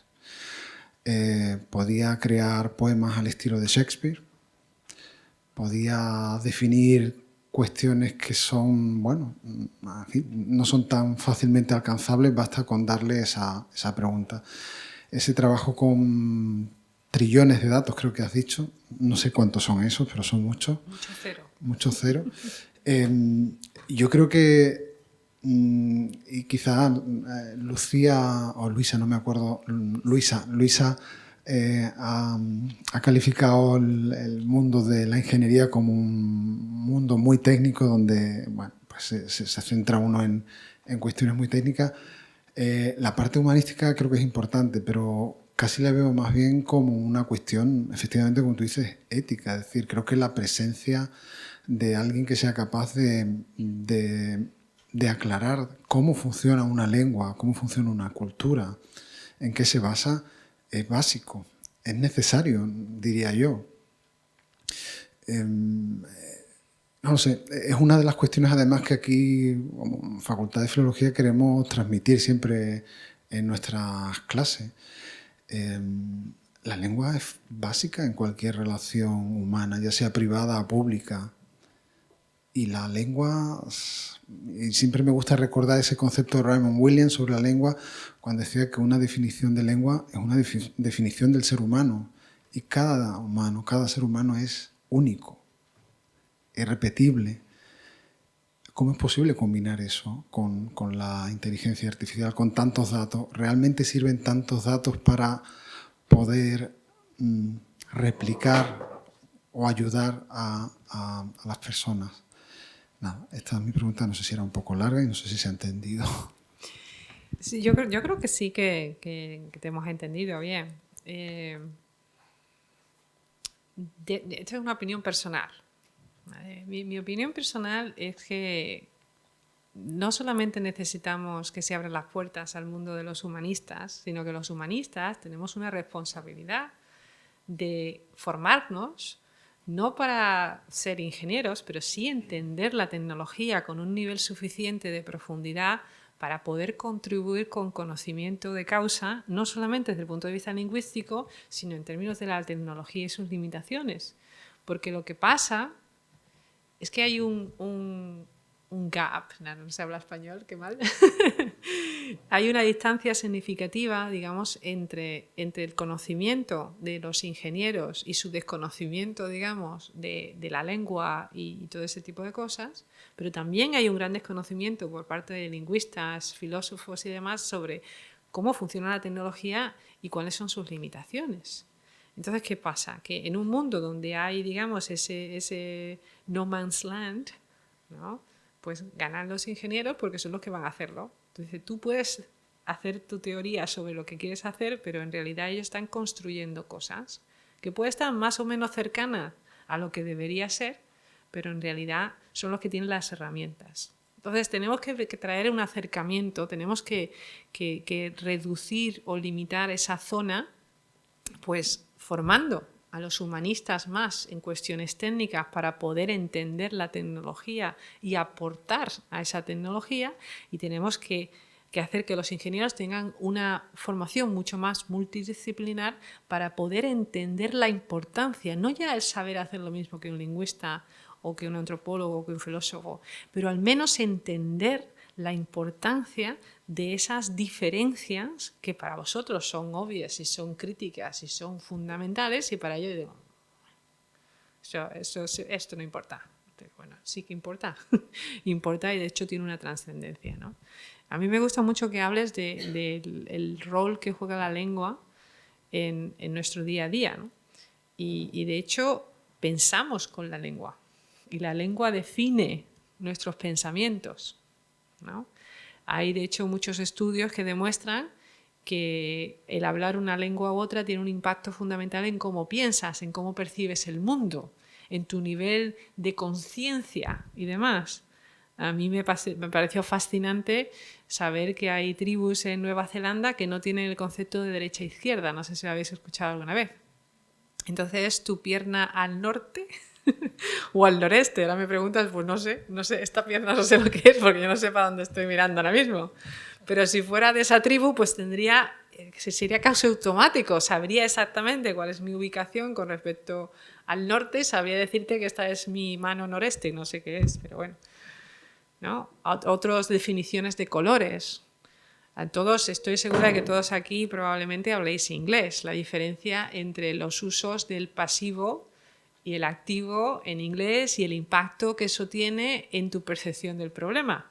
Podía crear poemas al estilo de Shakespeare, podía definir cuestiones que son, bueno, en fin, no son tan fácilmente alcanzables, basta con darle esa pregunta. Ese trabajo con trillones de datos, creo que has dicho, no sé cuántos son esos, pero son muchos. Mucho cero. Mucho cero. Yo creo que, y quizá Lucía, o Luisa, no me acuerdo, Luisa ha calificado el mundo de la ingeniería como un mundo muy técnico donde, bueno, pues se centra uno en cuestiones muy técnicas. La parte humanística creo que es importante, pero casi la veo más bien como una cuestión, efectivamente, como tú dices, ética. Es decir, creo que la presencia de alguien que sea capaz de aclarar cómo funciona una lengua, cómo funciona una cultura, en qué se basa, es básico, es necesario, diría yo. No sé, es una de las cuestiones además que aquí, como Facultad de Filología, queremos transmitir siempre en nuestras clases. La lengua es básica en cualquier relación humana, ya sea privada o pública. Y la lengua, y siempre me gusta recordar ese concepto de Raymond Williams sobre la lengua, cuando decía que una definición de lengua es una definición del ser humano. Y cada ser humano es único, irrepetible. ¿Cómo es posible combinar eso con la inteligencia artificial, con tantos datos? ¿Realmente sirven tantos datos para poder replicar o ayudar a las personas? Nada, esta es mi pregunta, no sé si era un poco larga y no sé si se ha entendido. Sí, yo creo que sí que te hemos entendido bien. Esta es una opinión personal. ¿Vale? Mi opinión personal es que no solamente necesitamos que se abran las puertas al mundo de los humanistas, sino que los humanistas tenemos una responsabilidad de formarnos, no para ser ingenieros, pero sí entender la tecnología con un nivel suficiente de profundidad para poder contribuir con conocimiento de causa, no solamente desde el punto de vista lingüístico, sino en términos de la tecnología y sus limitaciones. Porque lo que pasa es que hay un gap, no se habla español, qué mal. Hay una distancia significativa, digamos, entre el conocimiento de los ingenieros y su desconocimiento, digamos, de la lengua y todo ese tipo de cosas, pero también hay un gran desconocimiento por parte de lingüistas, filósofos y demás sobre cómo funciona la tecnología y cuáles son sus limitaciones. Entonces, ¿qué pasa? Que en un mundo donde hay, digamos, ese no man's land, ¿no?, pues ganan los ingenieros porque son los que van a hacerlo. Entonces, tú puedes hacer tu teoría sobre lo que quieres hacer, pero en realidad ellos están construyendo cosas que pueden estar más o menos cercanas a lo que debería ser, pero en realidad son los que tienen las herramientas. Entonces, tenemos que traer un acercamiento, tenemos que reducir o limitar esa zona, pues formando a los humanistas más en cuestiones técnicas para poder entender la tecnología y aportar a esa tecnología, y tenemos que hacer que los ingenieros tengan una formación mucho más multidisciplinar para poder entender la importancia, no ya el saber hacer lo mismo que un lingüista o que un antropólogo o que un filósofo, pero al menos entender la importancia de esas diferencias que para vosotros son obvias y son críticas y son fundamentales, y para yo digo, esto no importa. Bueno, sí que importa, importa, y de hecho tiene una trascendencia, ¿no? A mí me gusta mucho que hables del rol que juega la lengua en nuestro día a día, ¿no? Y de hecho pensamos con la lengua, y la lengua define nuestros pensamientos, ¿no? Hay de hecho muchos estudios que demuestran que el hablar una lengua u otra tiene un impacto fundamental en cómo piensas, en cómo percibes el mundo, en tu nivel de conciencia y demás. A mí me pareció fascinante saber que hay tribus en Nueva Zelanda que no tienen el concepto de derecha e izquierda. No sé si lo habéis escuchado alguna vez. Entonces, tu pierna al norte o al noreste. Ahora me preguntas, pues no sé, esta pierna no sé lo que es porque yo no sé para dónde estoy mirando ahora mismo. Pero si fuera de esa tribu, pues sería causa automático, sabría exactamente cuál es mi ubicación con respecto al norte, sabría decirte que esta es mi mano noreste, no sé qué es, pero bueno, ¿no? Otras definiciones de colores. Estoy segura de que todos aquí probablemente habléis inglés. La diferencia entre los usos del pasivo y el activo en inglés y el impacto que eso tiene en tu percepción del problema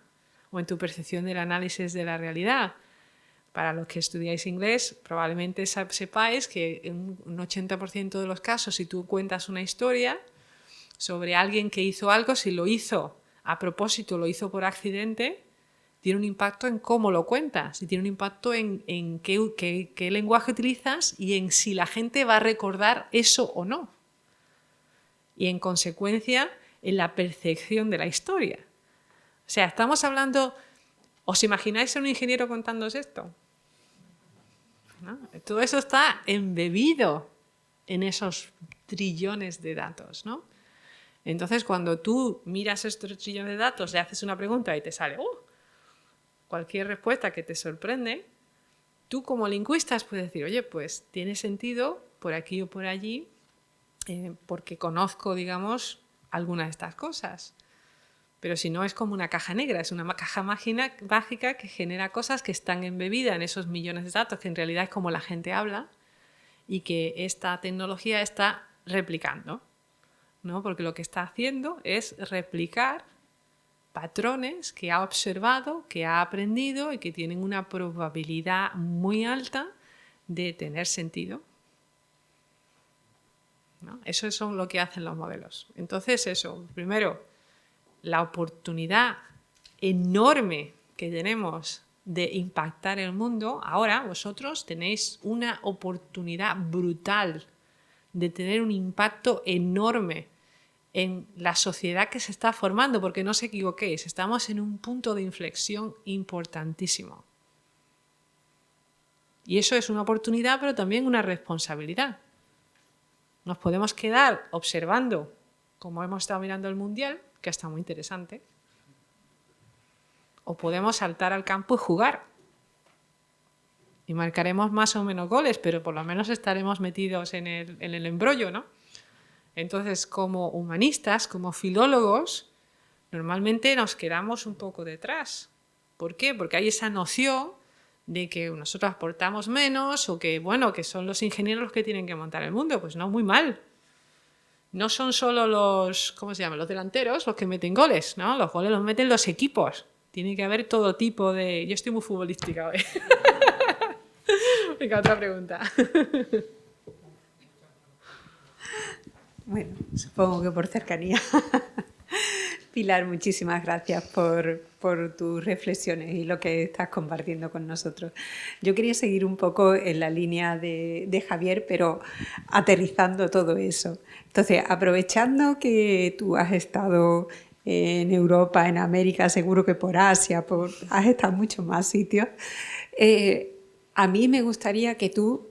o en tu percepción del análisis de la realidad. Para los que estudiáis inglés, probablemente sepáis que en un 80% de los casos, si tú cuentas una historia sobre alguien que hizo algo, si lo hizo a propósito, lo hizo por accidente, tiene un impacto en cómo lo cuentas y tiene un impacto en qué lenguaje utilizas y en si la gente va a recordar eso o no. Y en consecuencia, en la percepción de la historia. O sea, estamos hablando... ¿Os imagináis a un ingeniero contándoos esto? ¿No? Todo eso está embebido en esos trillones de datos, ¿no? Entonces, cuando tú miras estos trillones de datos, le haces una pregunta y te sale cualquier respuesta que te sorprende, tú como lingüista puedes decir, oye, pues tiene sentido por aquí o por allí, porque conozco, digamos, alguna de estas cosas. Pero si no, es como una caja negra, es una caja mágica que genera cosas que están embebidas en esos millones de datos, que en realidad es como la gente habla y que esta tecnología está replicando, ¿no? Porque lo que está haciendo es replicar patrones que ha observado, que ha aprendido y que tienen una probabilidad muy alta de tener sentido, ¿no? Eso es lo que hacen los modelos. Entonces, eso, primero, la oportunidad enorme que tenemos de impactar el mundo. Ahora vosotros tenéis una oportunidad brutal de tener un impacto enorme en la sociedad que se está formando, porque no os equivoquéis, estamos en un punto de inflexión importantísimo. Y eso es una oportunidad, pero también una responsabilidad. Nos podemos quedar observando, como hemos estado mirando el Mundial, que está muy interesante, o podemos saltar al campo y jugar. Y marcaremos más o menos goles, pero por lo menos estaremos metidos en el embrollo, ¿no? Entonces, como humanistas, como filólogos, normalmente nos quedamos un poco detrás. ¿Por qué? Porque hay esa noción de que nosotros aportamos menos o que, bueno, que son los ingenieros los que tienen que montar el mundo. Pues no, muy mal. No son solo los, ¿cómo se llama?, los delanteros los que meten goles, ¿no? Los goles los meten los equipos. Tiene que haber todo tipo de... Yo estoy muy futbolística hoy. Venga, otra pregunta. Bueno, supongo que por cercanía. Pilar, muchísimas gracias por tus reflexiones y lo que estás compartiendo con nosotros. Yo quería seguir un poco en la línea de Javier, pero aterrizando todo eso. Entonces, aprovechando que tú has estado en Europa, en América, seguro que por Asia, has estado en muchos más sitios, a mí me gustaría que tú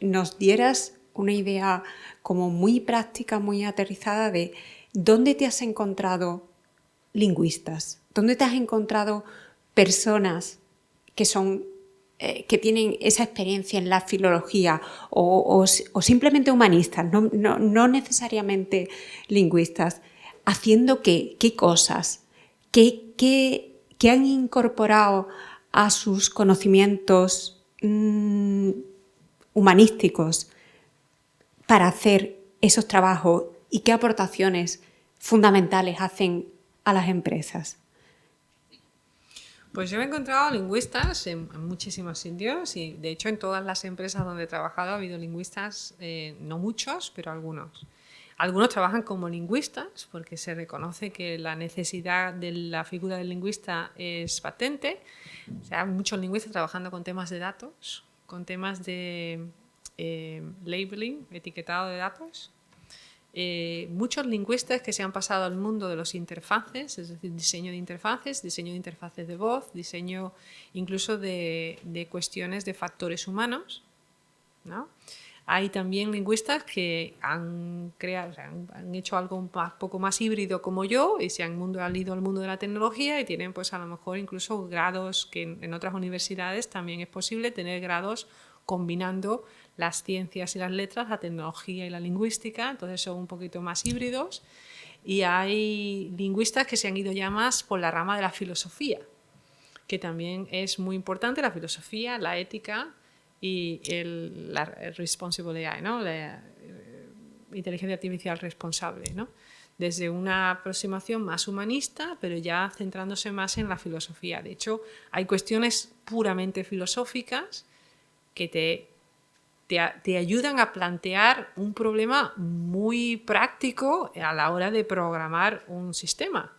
nos dieras una idea como muy práctica, muy aterrizada de dónde te has encontrado lingüistas, dónde te has encontrado personas que son que tienen esa experiencia en la filología o simplemente humanistas, no necesariamente lingüistas, haciendo qué cosas, qué han incorporado a sus conocimientos humanísticos para hacer esos trabajos y qué aportaciones fundamentales hacen a las empresas. Pues yo he encontrado lingüistas en muchísimos sitios y de hecho en todas las empresas donde he trabajado ha habido lingüistas, no muchos, pero algunos. Algunos trabajan como lingüistas porque se reconoce que la necesidad de la figura del lingüista es patente. O sea, hay muchos lingüistas trabajando con temas de datos, con temas de labeling, etiquetado de datos. Muchos lingüistas que se han pasado al mundo de los interfaces, es decir, diseño de interfaces de voz, diseño incluso de cuestiones de factores humanos, ¿no? Hay también lingüistas que han hecho algo un poco más híbrido como yo y se han ido al mundo de la tecnología y tienen pues a lo mejor incluso grados que en otras universidades también es posible tener grados combinando las ciencias y las letras, la tecnología y la lingüística, entonces son un poquito más híbridos. Y hay lingüistas que se han ido ya más por la rama de la filosofía, que también es muy importante, la filosofía, la ética y el responsible AI, ¿no? La inteligencia artificial responsable, ¿no? Desde una aproximación más humanista, pero ya centrándose más en la filosofía. De hecho, hay cuestiones puramente filosóficas que te ayudan a plantear un problema muy práctico a la hora de programar un sistema,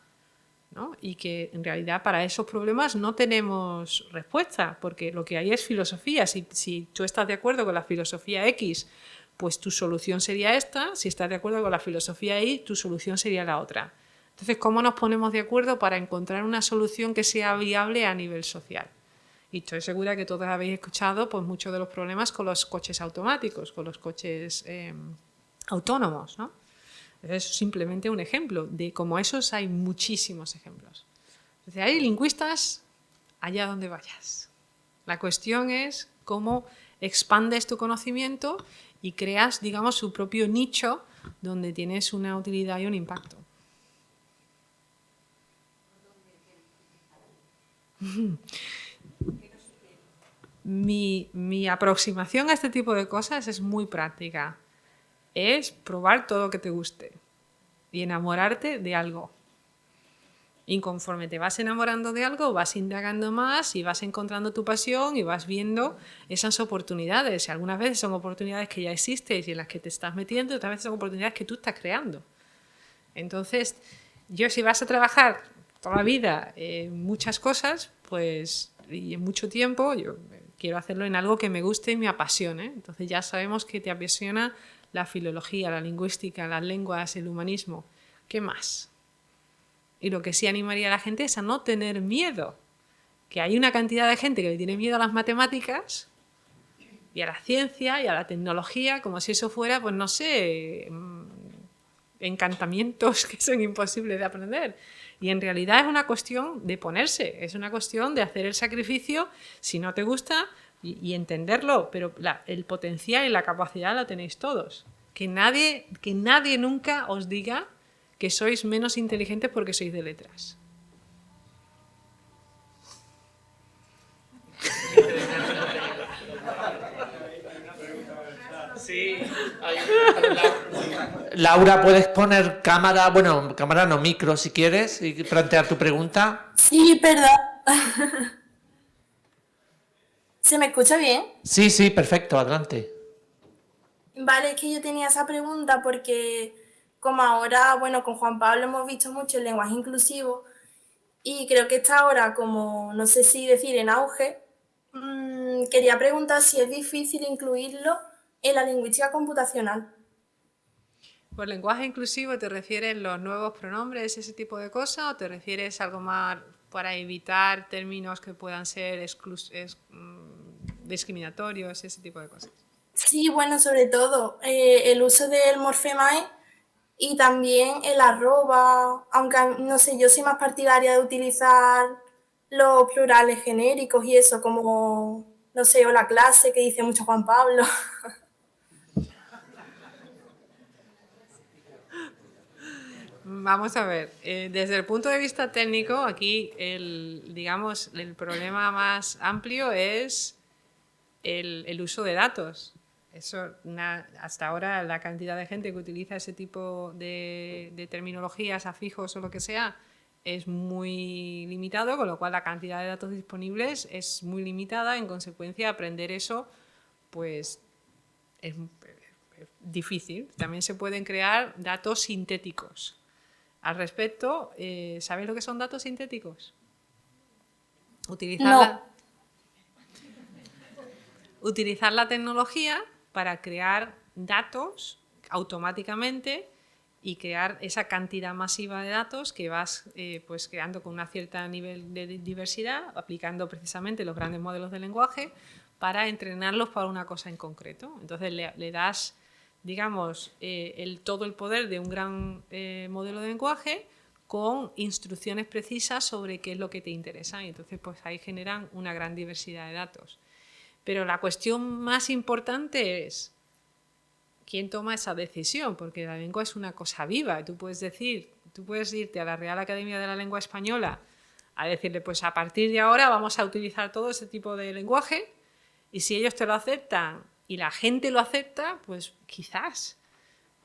¿no? Y que en realidad para esos problemas no tenemos respuesta, porque lo que hay es filosofía. Si tú estás de acuerdo con la filosofía X, pues tu solución sería esta. Si estás de acuerdo con la filosofía Y, tu solución sería la otra. Entonces, ¿cómo nos ponemos de acuerdo para encontrar una solución que sea viable a nivel social? Y estoy segura que todos habéis escuchado pues, muchos de los problemas con los coches automáticos, con los coches autónomos, ¿no? Es simplemente un ejemplo. De como esos hay muchísimos ejemplos. Entonces, hay lingüistas allá donde vayas. La cuestión es cómo expandes tu conocimiento y creas, digamos, su propio nicho donde tienes una utilidad y un impacto. Mi aproximación a este tipo de cosas es muy práctica. Es probar todo lo que te guste y enamorarte de algo. Y conforme te vas enamorando de algo, vas indagando más y vas encontrando tu pasión y vas viendo esas oportunidades. Y algunas veces son oportunidades que ya existen y en las que te estás metiendo, y otras veces son oportunidades que tú estás creando. Entonces, si vas a trabajar toda la vida en muchas cosas, pues, y en mucho tiempo, yo quiero hacerlo en algo que me guste y me apasione. Entonces ya sabemos que te apasiona la filología, la lingüística, las lenguas, el humanismo. ¿Qué más? Y lo que sí animaría a la gente es a no tener miedo. Que hay una cantidad de gente que le tiene miedo a las matemáticas y a la ciencia y a la tecnología, como si eso fuera, pues no sé, encantamientos que son imposibles de aprender. Y en realidad es una cuestión de ponerse, es una cuestión de hacer el sacrificio si no te gusta y entenderlo, pero el potencial y la capacidad la tenéis todos. Que nadie nunca os diga que sois menos inteligentes porque sois de letras. Sí. Laura, ¿puedes poner cámara? Bueno, cámara no, micro si quieres y plantear tu pregunta. Sí, perdón. ¿Se me escucha bien? Sí, perfecto, adelante. Vale, es que yo tenía esa pregunta porque como ahora, bueno, con Juan Pablo hemos visto mucho el lenguaje inclusivo y creo que está ahora como, no sé si decir, en auge. Quería preguntar si es difícil incluirlo en la lingüística computacional. ¿Por lenguaje inclusivo te refieres los nuevos pronombres, ese tipo de cosas, o te refieres a algo más para evitar términos que puedan ser discriminatorios, ese tipo de cosas? Sí, bueno, sobre todo el uso del morfema E y también el arroba, aunque no sé, yo soy más partidaria de utilizar los plurales genéricos y eso como no sé, o la clase que dice mucho Juan Pablo. Vamos a ver, desde el punto de vista técnico, aquí digamos, el problema más amplio es el uso de datos. Hasta ahora la cantidad de gente que utiliza ese tipo de terminologías, afijos o lo que sea, es muy limitado, con lo cual la cantidad de datos disponibles es muy limitada. En consecuencia, aprender eso pues es difícil. También se pueden crear datos sintéticos. Al respecto, ¿sabéis lo que son datos sintéticos? Utilizar la tecnología para crear datos automáticamente y crear esa cantidad masiva de datos que vas pues creando con un cierto nivel de diversidad, aplicando precisamente los grandes modelos de lenguaje para entrenarlos para una cosa en concreto. Entonces le das, digamos, todo el poder de un gran modelo de lenguaje con instrucciones precisas sobre qué es lo que te interesa, y entonces pues ahí generan una gran diversidad de datos. Pero la cuestión más importante es quién toma esa decisión, porque la lengua es una cosa viva. Tú puedes irte a la Real Academia de la Lengua Española a decirle, pues a partir de ahora vamos a utilizar todo ese tipo de lenguaje, y si ellos te lo aceptan y la gente lo acepta, pues quizás.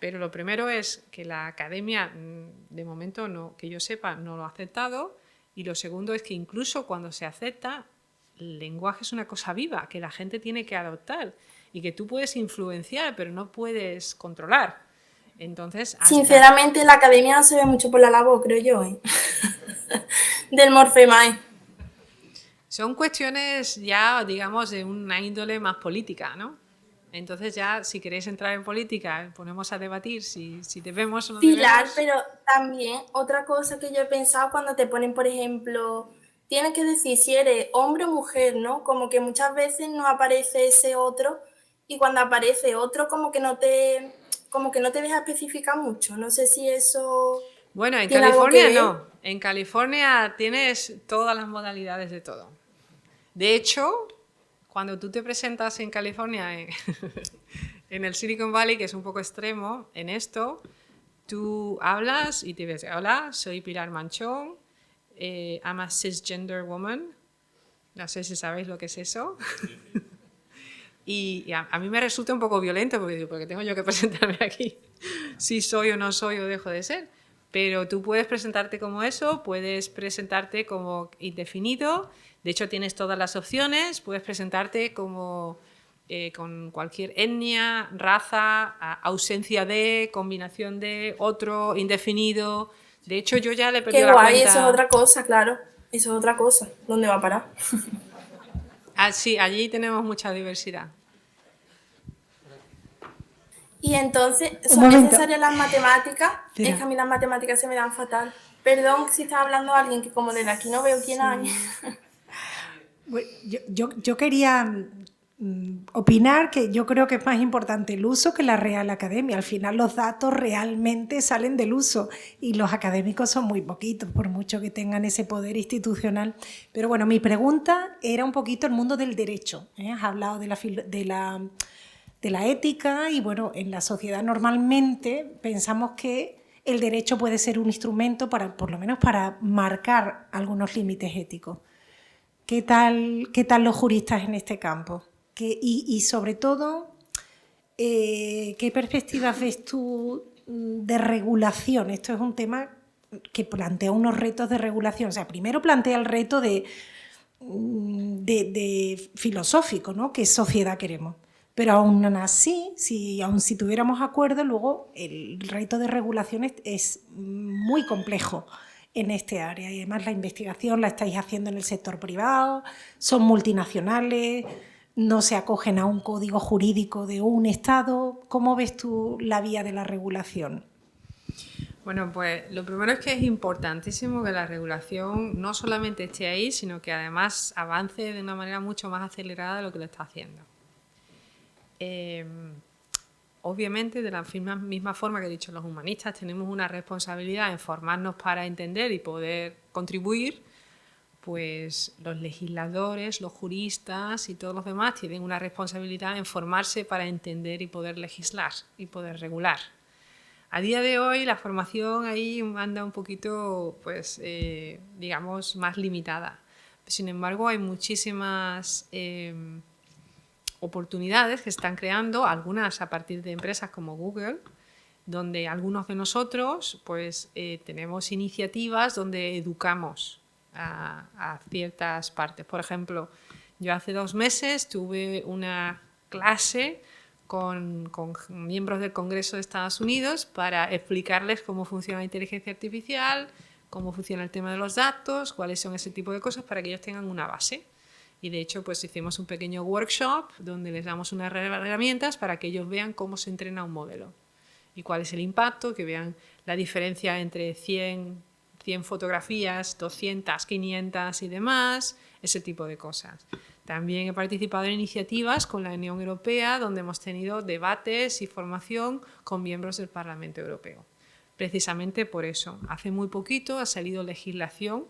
Pero lo primero es que la academia, de momento, no, que yo sepa, no lo ha aceptado, y lo segundo es que incluso cuando se acepta, el lenguaje es una cosa viva que la gente tiene que adoptar y que tú puedes influenciar, pero no puedes controlar. Entonces, sinceramente, la academia no se ve mucho por la labor, creo yo, del Morfemae. Son cuestiones ya, digamos, de una índole más política, ¿no? Entonces ya, si queréis entrar en política, ponemos a debatir si debemos o no debemos. Pilar, pero también otra cosa que yo he pensado cuando te ponen, por ejemplo, tienes que decir si eres hombre o mujer, ¿no? Como que muchas veces no aparece ese otro, y cuando aparece otro como que no te deja especificar mucho. No sé si eso... Bueno, en California no. En California tienes todas las modalidades de todo. De hecho, cuando tú te presentas en California, en el Silicon Valley, que es un poco extremo en esto, tú hablas y te ves, hola, soy Pilar Manchón, I'm a cisgender woman. No sé si sabéis lo que es eso. Y a mí me resulta un poco violento porque tengo yo que presentarme aquí si soy o no soy o dejo de ser. Pero tú puedes presentarte como eso, puedes presentarte como indefinido. De hecho, tienes todas las opciones. Puedes presentarte como con cualquier etnia, raza, ausencia de, combinación de, otro, indefinido. De hecho, yo ya le he perdido la cuenta. Qué guay, eso es otra cosa, claro. Eso es otra cosa. ¿Dónde va a parar? Sí, allí tenemos mucha diversidad. Y entonces, ¿son necesarias las matemáticas? Es que a mí las matemáticas se me dan fatal. Perdón si está hablando alguien que como desde aquí no veo quién hay. Yo quería opinar que yo creo que es más importante el uso que la Real Academia. Al final los datos realmente salen del uso y los académicos son muy poquitos, por mucho que tengan ese poder institucional. Pero bueno, mi pregunta era un poquito el mundo del derecho. Has hablado de la ética y bueno, en la sociedad normalmente pensamos que el derecho puede ser un instrumento para, por lo menos para marcar algunos límites éticos. ¿Qué tal los juristas en este campo? Y sobre todo, ¿qué perspectivas ves tú de regulación? Esto es un tema que plantea unos retos de regulación. O sea, primero plantea el reto de filosófico, ¿no? ¿Qué sociedad queremos? Pero aún así, si tuviéramos acuerdo, luego el reto de regulación es muy complejo en este área. Y además la investigación la estáis haciendo en el sector privado, son multinacionales, no se acogen a un código jurídico de un Estado. ¿Cómo ves tú la vía de la regulación? Bueno, pues lo primero es que es importantísimo que la regulación no solamente esté ahí, sino que además avance de una manera mucho más acelerada de lo que lo está haciendo. Obviamente, de la misma forma que he dicho, los humanistas tenemos una responsabilidad en formarnos para entender y poder contribuir, pues los legisladores, los juristas y todos los demás tienen una responsabilidad en formarse para entender y poder legislar y poder regular. A día de hoy la formación ahí anda un poquito, pues, digamos, más limitada. Sin embargo, hay muchísimas oportunidades que están creando, algunas a partir de empresas como Google, donde algunos de nosotros pues, tenemos iniciativas donde educamos a ciertas partes. Por ejemplo, yo hace 2 meses tuve una clase con miembros del Congreso de Estados Unidos para explicarles cómo funciona la inteligencia artificial, cómo funciona el tema de los datos, cuáles son ese tipo de cosas para que ellos tengan una base. Y de hecho, pues hicimos un pequeño workshop donde les damos unas herramientas para que ellos vean cómo se entrena un modelo y cuál es el impacto, que vean la diferencia entre 100 fotografías, 200, 500 y demás, ese tipo de cosas. También he participado en iniciativas con la Unión Europea donde hemos tenido debates y formación con miembros del Parlamento Europeo. Precisamente por eso, hace muy poquito ha salido legislación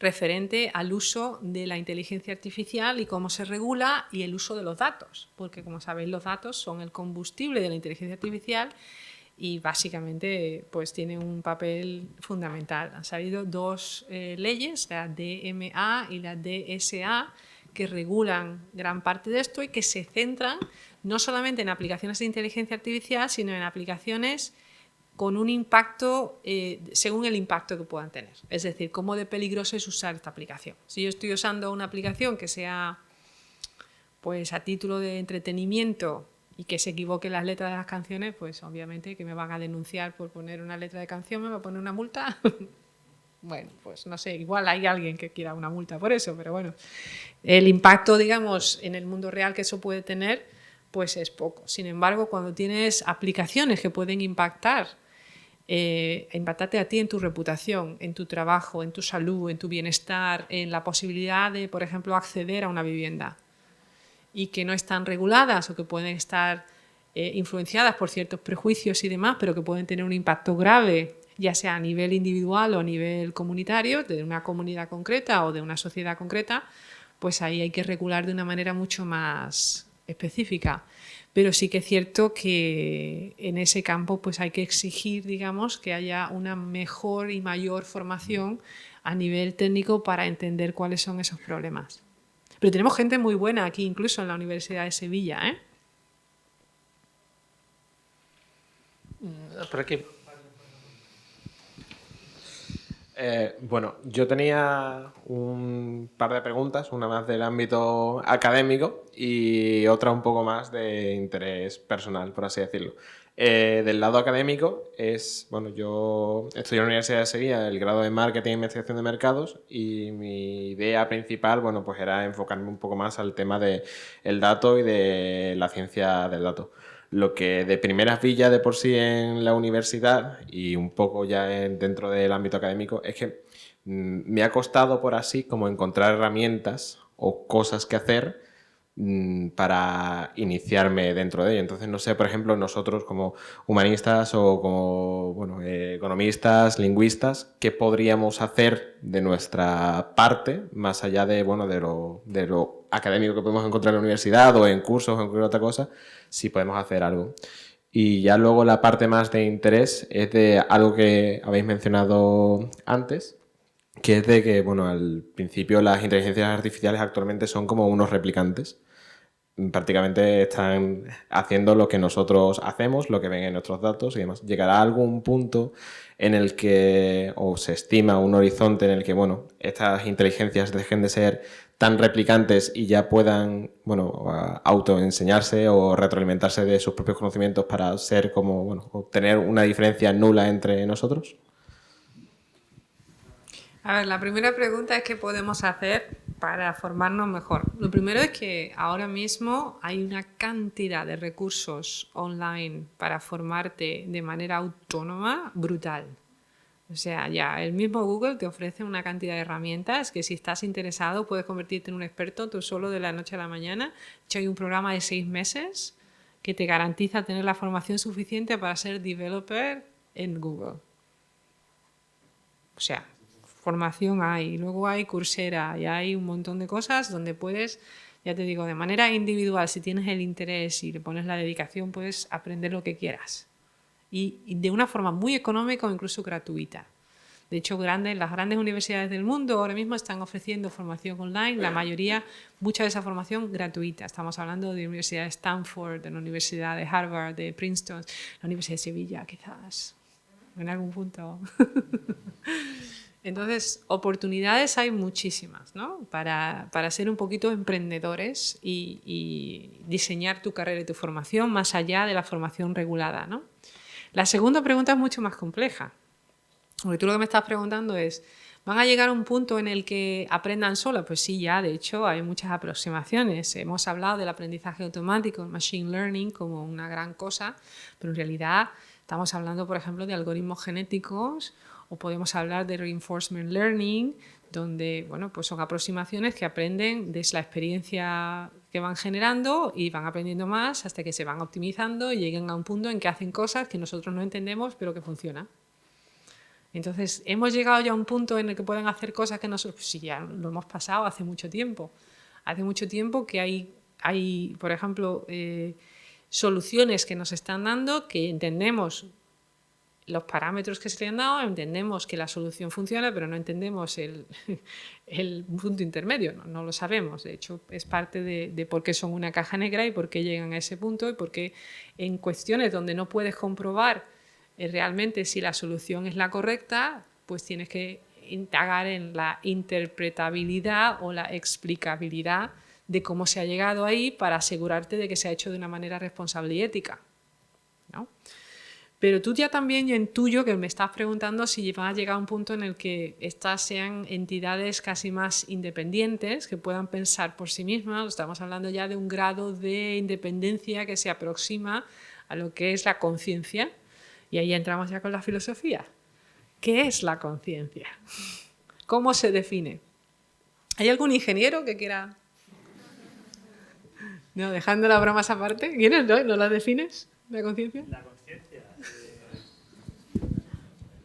referente al uso de la inteligencia artificial y cómo se regula y el uso de los datos, porque como sabéis los datos son el combustible de la inteligencia artificial y básicamente pues tienen un papel fundamental. Han salido 2 leyes, la DMA y la DSA, que regulan gran parte de esto y que se centran no solamente en aplicaciones de inteligencia artificial, sino en aplicaciones con un impacto según el impacto que puedan tener. Es decir, cómo de peligroso es usar esta aplicación. Si yo estoy usando una aplicación que sea pues a título de entretenimiento y que se equivoque las letras de las canciones, pues obviamente que me van a denunciar por poner una letra de canción, me va a poner una multa. Bueno, pues no sé, igual hay alguien que quiera una multa por eso, pero bueno, el impacto, digamos, en el mundo real que eso puede tener, pues es poco. Sin embargo, cuando tienes aplicaciones que pueden impactarte a ti en tu reputación, en tu trabajo, en tu salud, en tu bienestar, en la posibilidad de, por ejemplo, acceder a una vivienda y que no están reguladas o que pueden estar influenciadas por ciertos prejuicios y demás, pero que pueden tener un impacto grave, ya sea a nivel individual o a nivel comunitario, de una comunidad concreta o de una sociedad concreta, pues ahí hay que regular de una manera mucho más específica. Pero sí que es cierto que en ese campo pues hay que exigir, digamos, que haya una mejor y mayor formación a nivel técnico para entender cuáles son esos problemas. Pero tenemos gente muy buena aquí, incluso en la Universidad de Sevilla, ¿eh? Por aquí. Bueno, yo tenía un par de preguntas, una más del ámbito académico y otra un poco más de interés personal, por así decirlo. Del lado académico bueno, yo estudié en la Universidad de Sevilla el grado de Marketing e Investigación de Mercados y mi idea principal, bueno, pues era enfocarme un poco más al tema del dato y de la ciencia del dato. Lo que de primeras vi ya de por sí en la universidad y un poco ya dentro del ámbito académico es que me ha costado por así como encontrar herramientas o cosas que hacer para iniciarme dentro de ello. Entonces, no sé, por ejemplo, nosotros como humanistas o como bueno, economistas, lingüistas, ¿qué podríamos hacer de nuestra parte más allá de, bueno, de lo académico que podemos encontrar en la universidad o en cursos o en cualquier otra cosa, si podemos hacer algo? Y ya luego la parte más de interés es de algo que habéis mencionado antes, que es de que, bueno, al principio las inteligencias artificiales actualmente son como unos replicantes. Prácticamente están haciendo lo que nosotros hacemos, lo que ven en nuestros datos y demás. ¿Llegará a algún punto en el que, o se estima un horizonte en el que, bueno, estas inteligencias dejen de ser tan replicantes y ya puedan, bueno, autoenseñarse o retroalimentarse de sus propios conocimientos para ser como, bueno, obtener una diferencia nula entre nosotros? A ver, la primera pregunta es qué podemos hacer para formarnos mejor. Lo primero es que ahora mismo hay una cantidad de recursos online para formarte de manera autónoma brutal. O sea, ya el mismo Google te ofrece una cantidad de herramientas que si estás interesado puedes convertirte en un experto tú solo de la noche a la mañana. De hecho, hay un programa de 6 meses que te garantiza tener la formación suficiente para ser developer en Google. O sea, formación hay, luego hay Coursera y hay un montón de cosas donde puedes, ya te digo, de manera individual, si tienes el interés y le pones la dedicación, puedes aprender lo que quieras. Y de una forma muy económica o incluso gratuita. De hecho, las grandes universidades del mundo ahora mismo están ofreciendo formación online, la mayoría, mucha de esa formación gratuita. Estamos hablando de la Universidad de Stanford, de la Universidad de Harvard, de Princeton, la Universidad de Sevilla, quizás, en algún punto. Entonces, oportunidades hay muchísimas, ¿no? Para ser un poquito emprendedores y diseñar tu carrera y tu formación más allá de la formación regulada, ¿no? La segunda pregunta es mucho más compleja. Porque tú lo que me estás preguntando es, ¿van a llegar a un punto en el que aprendan solos? Pues sí, ya, de hecho, hay muchas aproximaciones. Hemos hablado del aprendizaje automático, el machine learning, como una gran cosa, pero en realidad estamos hablando, por ejemplo, de algoritmos genéticos o podemos hablar de reinforcement learning, donde, bueno, pues son aproximaciones que aprenden de la experiencia que van generando y van aprendiendo más hasta que se van optimizando y llegan a un punto en que hacen cosas que nosotros no entendemos, pero que funcionan. Entonces, hemos llegado ya a un punto en el que pueden hacer cosas que nosotros, pues sí, ya lo hemos pasado hace mucho tiempo. Hace mucho tiempo que hay por ejemplo, soluciones que nos están dando que entendemos los parámetros que se le han dado, entendemos que la solución funciona, pero no entendemos el punto intermedio, no lo sabemos. De hecho, es parte de por qué son una caja negra y por qué llegan a ese punto y por qué en cuestiones donde no puedes comprobar realmente si la solución es la correcta, pues tienes que indagar en la interpretabilidad o la explicabilidad de cómo se ha llegado ahí para asegurarte de que se ha hecho de una manera responsable y ética, ¿no? Pero tú ya también, yo intuyo que me estás preguntando si va a llegar a un punto en el que estas sean entidades casi más independientes, que puedan pensar por sí mismas. Estamos hablando ya de un grado de independencia que se aproxima a lo que es la conciencia. Y ahí entramos ya con la filosofía. ¿Qué es la conciencia? ¿Cómo se define? ¿Hay algún ingeniero que quiera...? No, dejando las bromas aparte. ¿Quieres? ¿No la defines, la conciencia?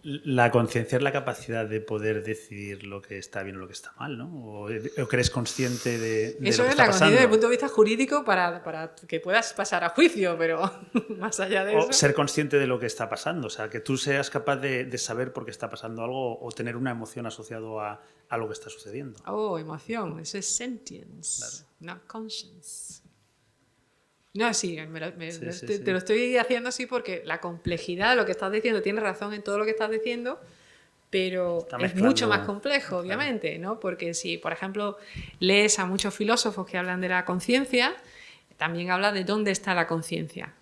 La conciencia es la capacidad de poder decidir lo que está bien o lo que está mal, ¿no? O que eres consciente de lo que está pasando. Eso es la conciencia desde el punto de vista jurídico para que puedas pasar a juicio, pero más allá de eso... O ser consciente de lo que está pasando, o sea, que tú seas capaz de saber por qué está pasando algo o tener una emoción asociado a lo que está sucediendo. Oh, emoción, eso es sentience, not conscience. No, sí, te lo estoy haciendo así porque la complejidad de lo que estás diciendo, tienes razón en todo lo que estás diciendo, pero es mucho más complejo, obviamente, ¿no? Porque si, por ejemplo, lees a muchos filósofos que hablan de la conciencia, también habla de dónde está la conciencia.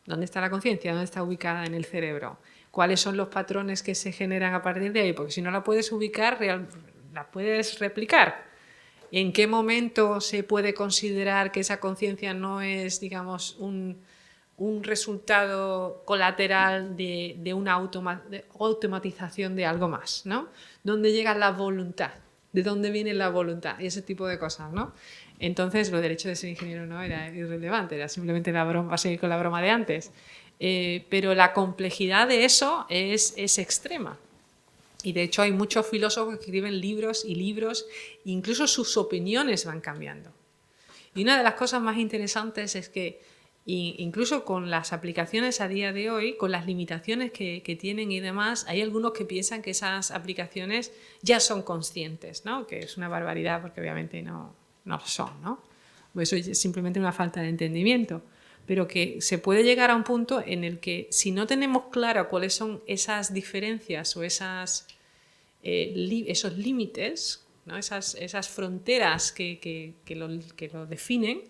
¿Dónde está la conciencia? ¿Dónde está ubicada en el cerebro? ¿Cuáles son los patrones que se generan a partir de ahí? Porque si no la puedes ubicar, la puedes replicar. ¿En qué momento se puede considerar que esa conciencia no es, digamos, un resultado colateral de una automatización de algo más, ¿no? ¿Dónde llega la voluntad? ¿De dónde viene la voluntad? Y ese tipo de cosas, ¿no? Entonces, lo del hecho de ser ingeniero no era irrelevante, era simplemente la broma, a seguir con la broma de antes. Pero la complejidad de eso es extrema. Y de hecho hay muchos filósofos que escriben libros y libros, incluso sus opiniones van cambiando. Y una de las cosas más interesantes es que incluso con las aplicaciones a día de hoy, con las limitaciones que tienen y demás, hay algunos que piensan que esas aplicaciones ya son conscientes, ¿no? Que es una barbaridad porque obviamente no lo son, ¿no? Eso es simplemente una falta de entendimiento. Pero que se puede llegar a un punto en el que si no tenemos claro cuáles son esas diferencias o esos límites, ¿no? esas fronteras que lo definen,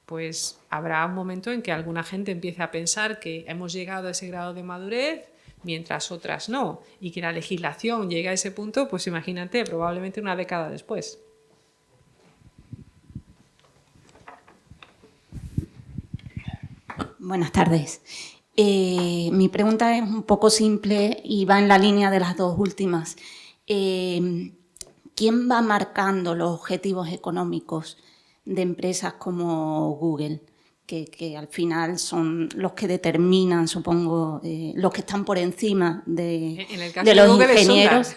pues habrá un momento en que alguna gente empiece a pensar que hemos llegado a ese grado de madurez, mientras otras no, y que la legislación llegue a ese punto, pues imagínate, probablemente una década después. Buenas tardes. Mi pregunta es un poco simple y va en la línea de las dos últimas. ¿Quién va marcando los objetivos económicos de empresas como Google? Que al final son los que determinan, supongo, los que están por encima de los ingenieros.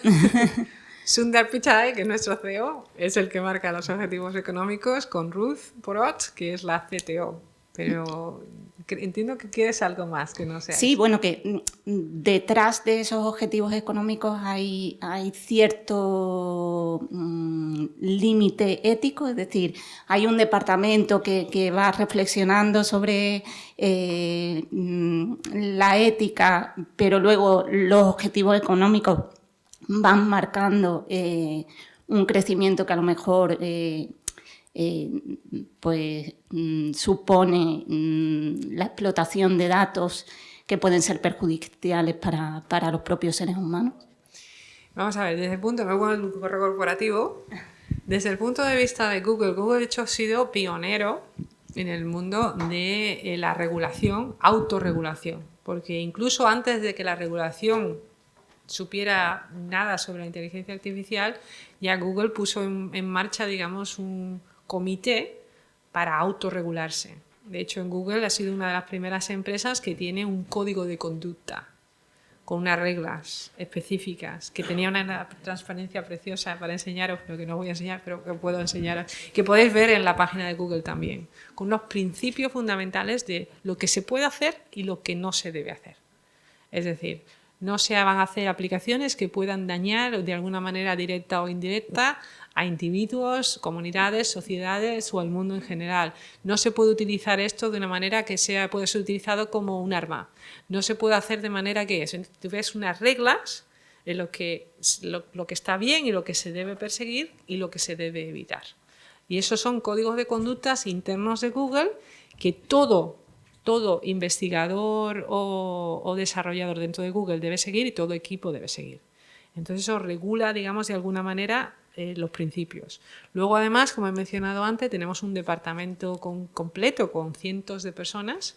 Sundar Pichai, que es nuestro CEO, es el que marca los objetivos económicos con Ruth Porot, que es la CTO. Pero entiendo que quieres algo más que no sea Sí, eso. bueno, que detrás de esos objetivos económicos hay cierto límite ético, es decir, hay un departamento que va reflexionando sobre la ética, pero luego los objetivos económicos van marcando un crecimiento que a lo mejor supone la explotación de datos que pueden ser perjudiciales para los propios seres humanos. Vamos a ver, desde el punto corporativo, desde el punto de vista de Google, Google de hecho ha sido pionero en el mundo de la regulación, autorregulación, porque incluso antes de que la regulación supiera nada sobre la inteligencia artificial, ya Google puso en marcha, digamos, un comité para autorregularse. De hecho, en Google ha sido una de las primeras empresas que tiene un código de conducta con unas reglas específicas, que tenía una transparencia preciosa para enseñaros, pero que no voy a enseñar, pero que puedo enseñaros, que podéis ver en la página de Google también, con unos principios fundamentales de lo que se puede hacer y lo que no se debe hacer. Es decir, no se van a hacer aplicaciones que puedan dañar de alguna manera directa o indirecta a individuos, comunidades, sociedades o al mundo en general. No se puede utilizar esto de una manera que puede ser utilizado como un arma. No se puede hacer de manera que eso. Tú ves unas reglas de lo que está bien y lo que se debe perseguir y lo que se debe evitar. Y esos son códigos de conductas internos de Google que todo investigador o desarrollador dentro de Google debe seguir y todo equipo debe seguir. Entonces eso regula, digamos, de alguna manera los principios. Luego, además, como he mencionado antes, tenemos un departamento completo con cientos de personas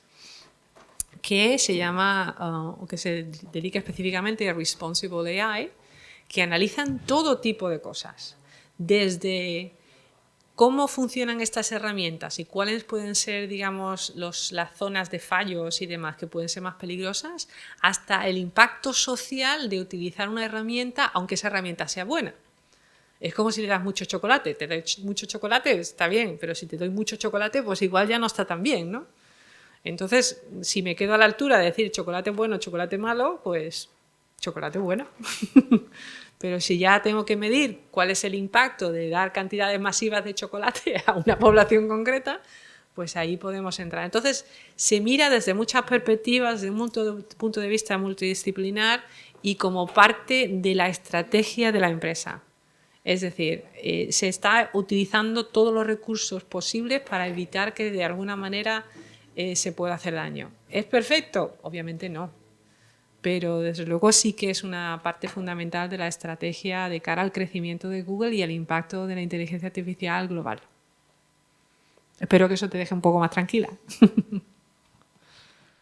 que se llama, que se dedica específicamente a Responsible AI, que analizan todo tipo de cosas, desde cómo funcionan estas herramientas y cuáles pueden ser, digamos, las zonas de fallos y demás que pueden ser más peligrosas, hasta el impacto social de utilizar una herramienta, aunque esa herramienta sea buena. Es como si le das mucho chocolate. Te doy mucho chocolate, está bien, pero si te doy mucho chocolate, pues igual ya no está tan bien, ¿no? Entonces, si me quedo a la altura de decir chocolate bueno, chocolate malo, pues chocolate bueno. Pero si ya tengo que medir cuál es el impacto de dar cantidades masivas de chocolate a una población concreta, pues ahí podemos entrar. Entonces, se mira desde muchas perspectivas, desde un punto de vista multidisciplinar y como parte de la estrategia de la empresa. Es decir, se está utilizando todos los recursos posibles para evitar que de alguna manera se pueda hacer daño. ¿Es perfecto? Obviamente no. Pero desde luego sí que es una parte fundamental de la estrategia de cara al crecimiento de Google y al impacto de la inteligencia artificial global. Espero que eso te deje un poco más tranquila.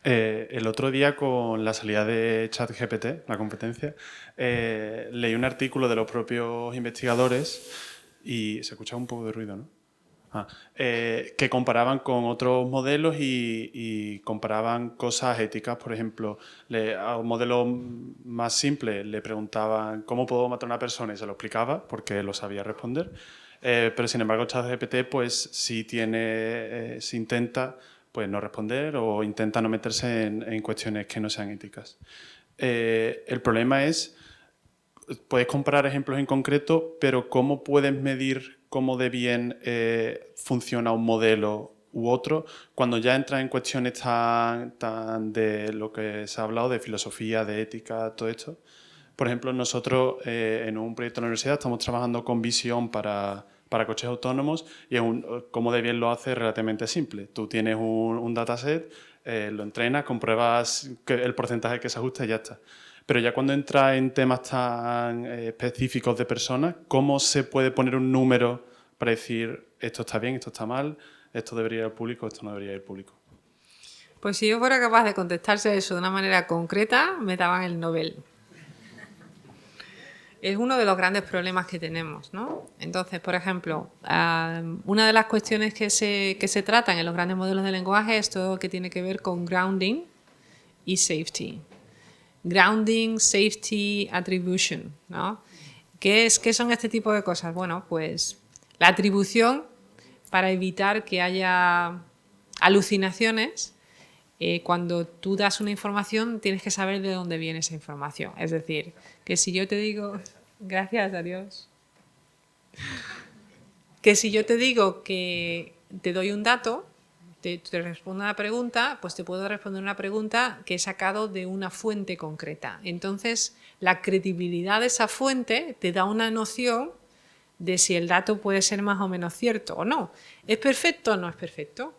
El otro día, con la salida de ChatGPT, la competencia, leí un artículo de los propios investigadores y se escuchaba un poco de ruido, ¿no? Que comparaban con otros modelos y comparaban cosas éticas. Por ejemplo, a un modelo más simple le preguntaban ¿cómo puedo matar a una persona? Y se lo explicaba porque lo sabía responder. Pero sin embargo ChatGPT pues si intenta pues no responder o intenta no meterse en cuestiones que no sean éticas. El problema es, puedes comparar ejemplos en concreto, pero ¿cómo puedes medir cómo de bien funciona un modelo u otro cuando ya entras en cuestiones tan de lo que se ha hablado de filosofía, de ética, todo esto? Por ejemplo, nosotros en un proyecto de la universidad estamos trabajando con visión para coches autónomos y cómo de bien lo hace relativamente simple. Tú tienes un dataset, lo entrenas, compruebas el porcentaje que se ajusta y ya está. Pero ya cuando entra en temas tan específicos de personas, ¿cómo se puede poner un número para decir esto está bien, esto está mal, esto debería ir al público, esto no debería ir al público? Pues si yo fuera capaz de contestarse eso de una manera concreta, me daban el Nobel. Es uno de los grandes problemas que tenemos, ¿no? Entonces, por ejemplo, una de las cuestiones que se tratan en los grandes modelos de lenguaje es todo lo que tiene que ver con grounding y safety. Grounding, safety, attribution, ¿no? ¿Qué son este tipo de cosas? Bueno, pues la atribución para evitar que haya alucinaciones. Cuando tú das una información tienes que saber de dónde viene esa información. Es decir, que si yo te digo... Gracias, adiós. Que si yo te digo que te doy un dato, te respondo una pregunta, pues te puedo responder una pregunta que he sacado de una fuente concreta. Entonces, la credibilidad de esa fuente te da una noción de si el dato puede ser más o menos cierto o no. ¿Es perfecto o no es perfecto?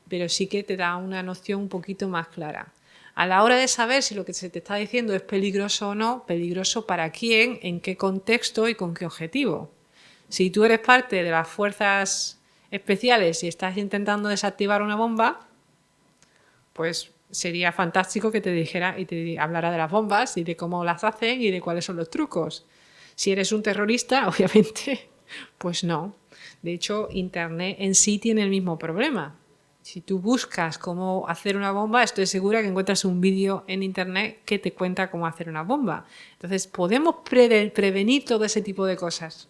Pero sí que te da una noción un poquito más clara. A la hora de saber si lo que se te está diciendo es peligroso o no, peligroso para quién, en qué contexto y con qué objetivo. Si tú eres parte de las fuerzas especiales y estás intentando desactivar una bomba, pues sería fantástico que te dijera y te hablara de las bombas y de cómo las hacen y de cuáles son los trucos. Si eres un terrorista, obviamente, pues no. De hecho, Internet en sí tiene el mismo problema. Si tú buscas cómo hacer una bomba, estoy segura que encuentras un vídeo en Internet que te cuenta cómo hacer una bomba. Entonces, podemos prevenir todo ese tipo de cosas.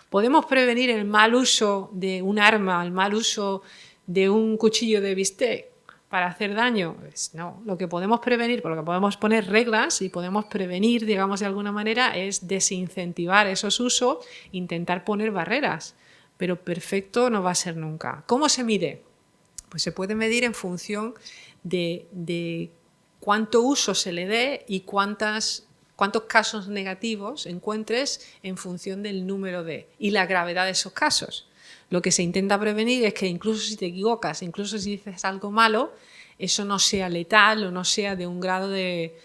Podemos prevenir el mal uso de un arma, el mal uso de un cuchillo de bistec para hacer daño. Pues no, lo que podemos prevenir, por lo que podemos poner reglas y podemos prevenir, digamos de alguna manera, es desincentivar esos usos, intentar poner barreras. Pero perfecto no va a ser nunca. ¿Cómo se mide? Pues se puede medir en función de cuánto uso se le dé y cuántos casos negativos encuentres en función del número y la gravedad de esos casos. Lo que se intenta prevenir es que incluso si te equivocas, incluso si dices algo malo, eso no sea letal o no sea de un grado de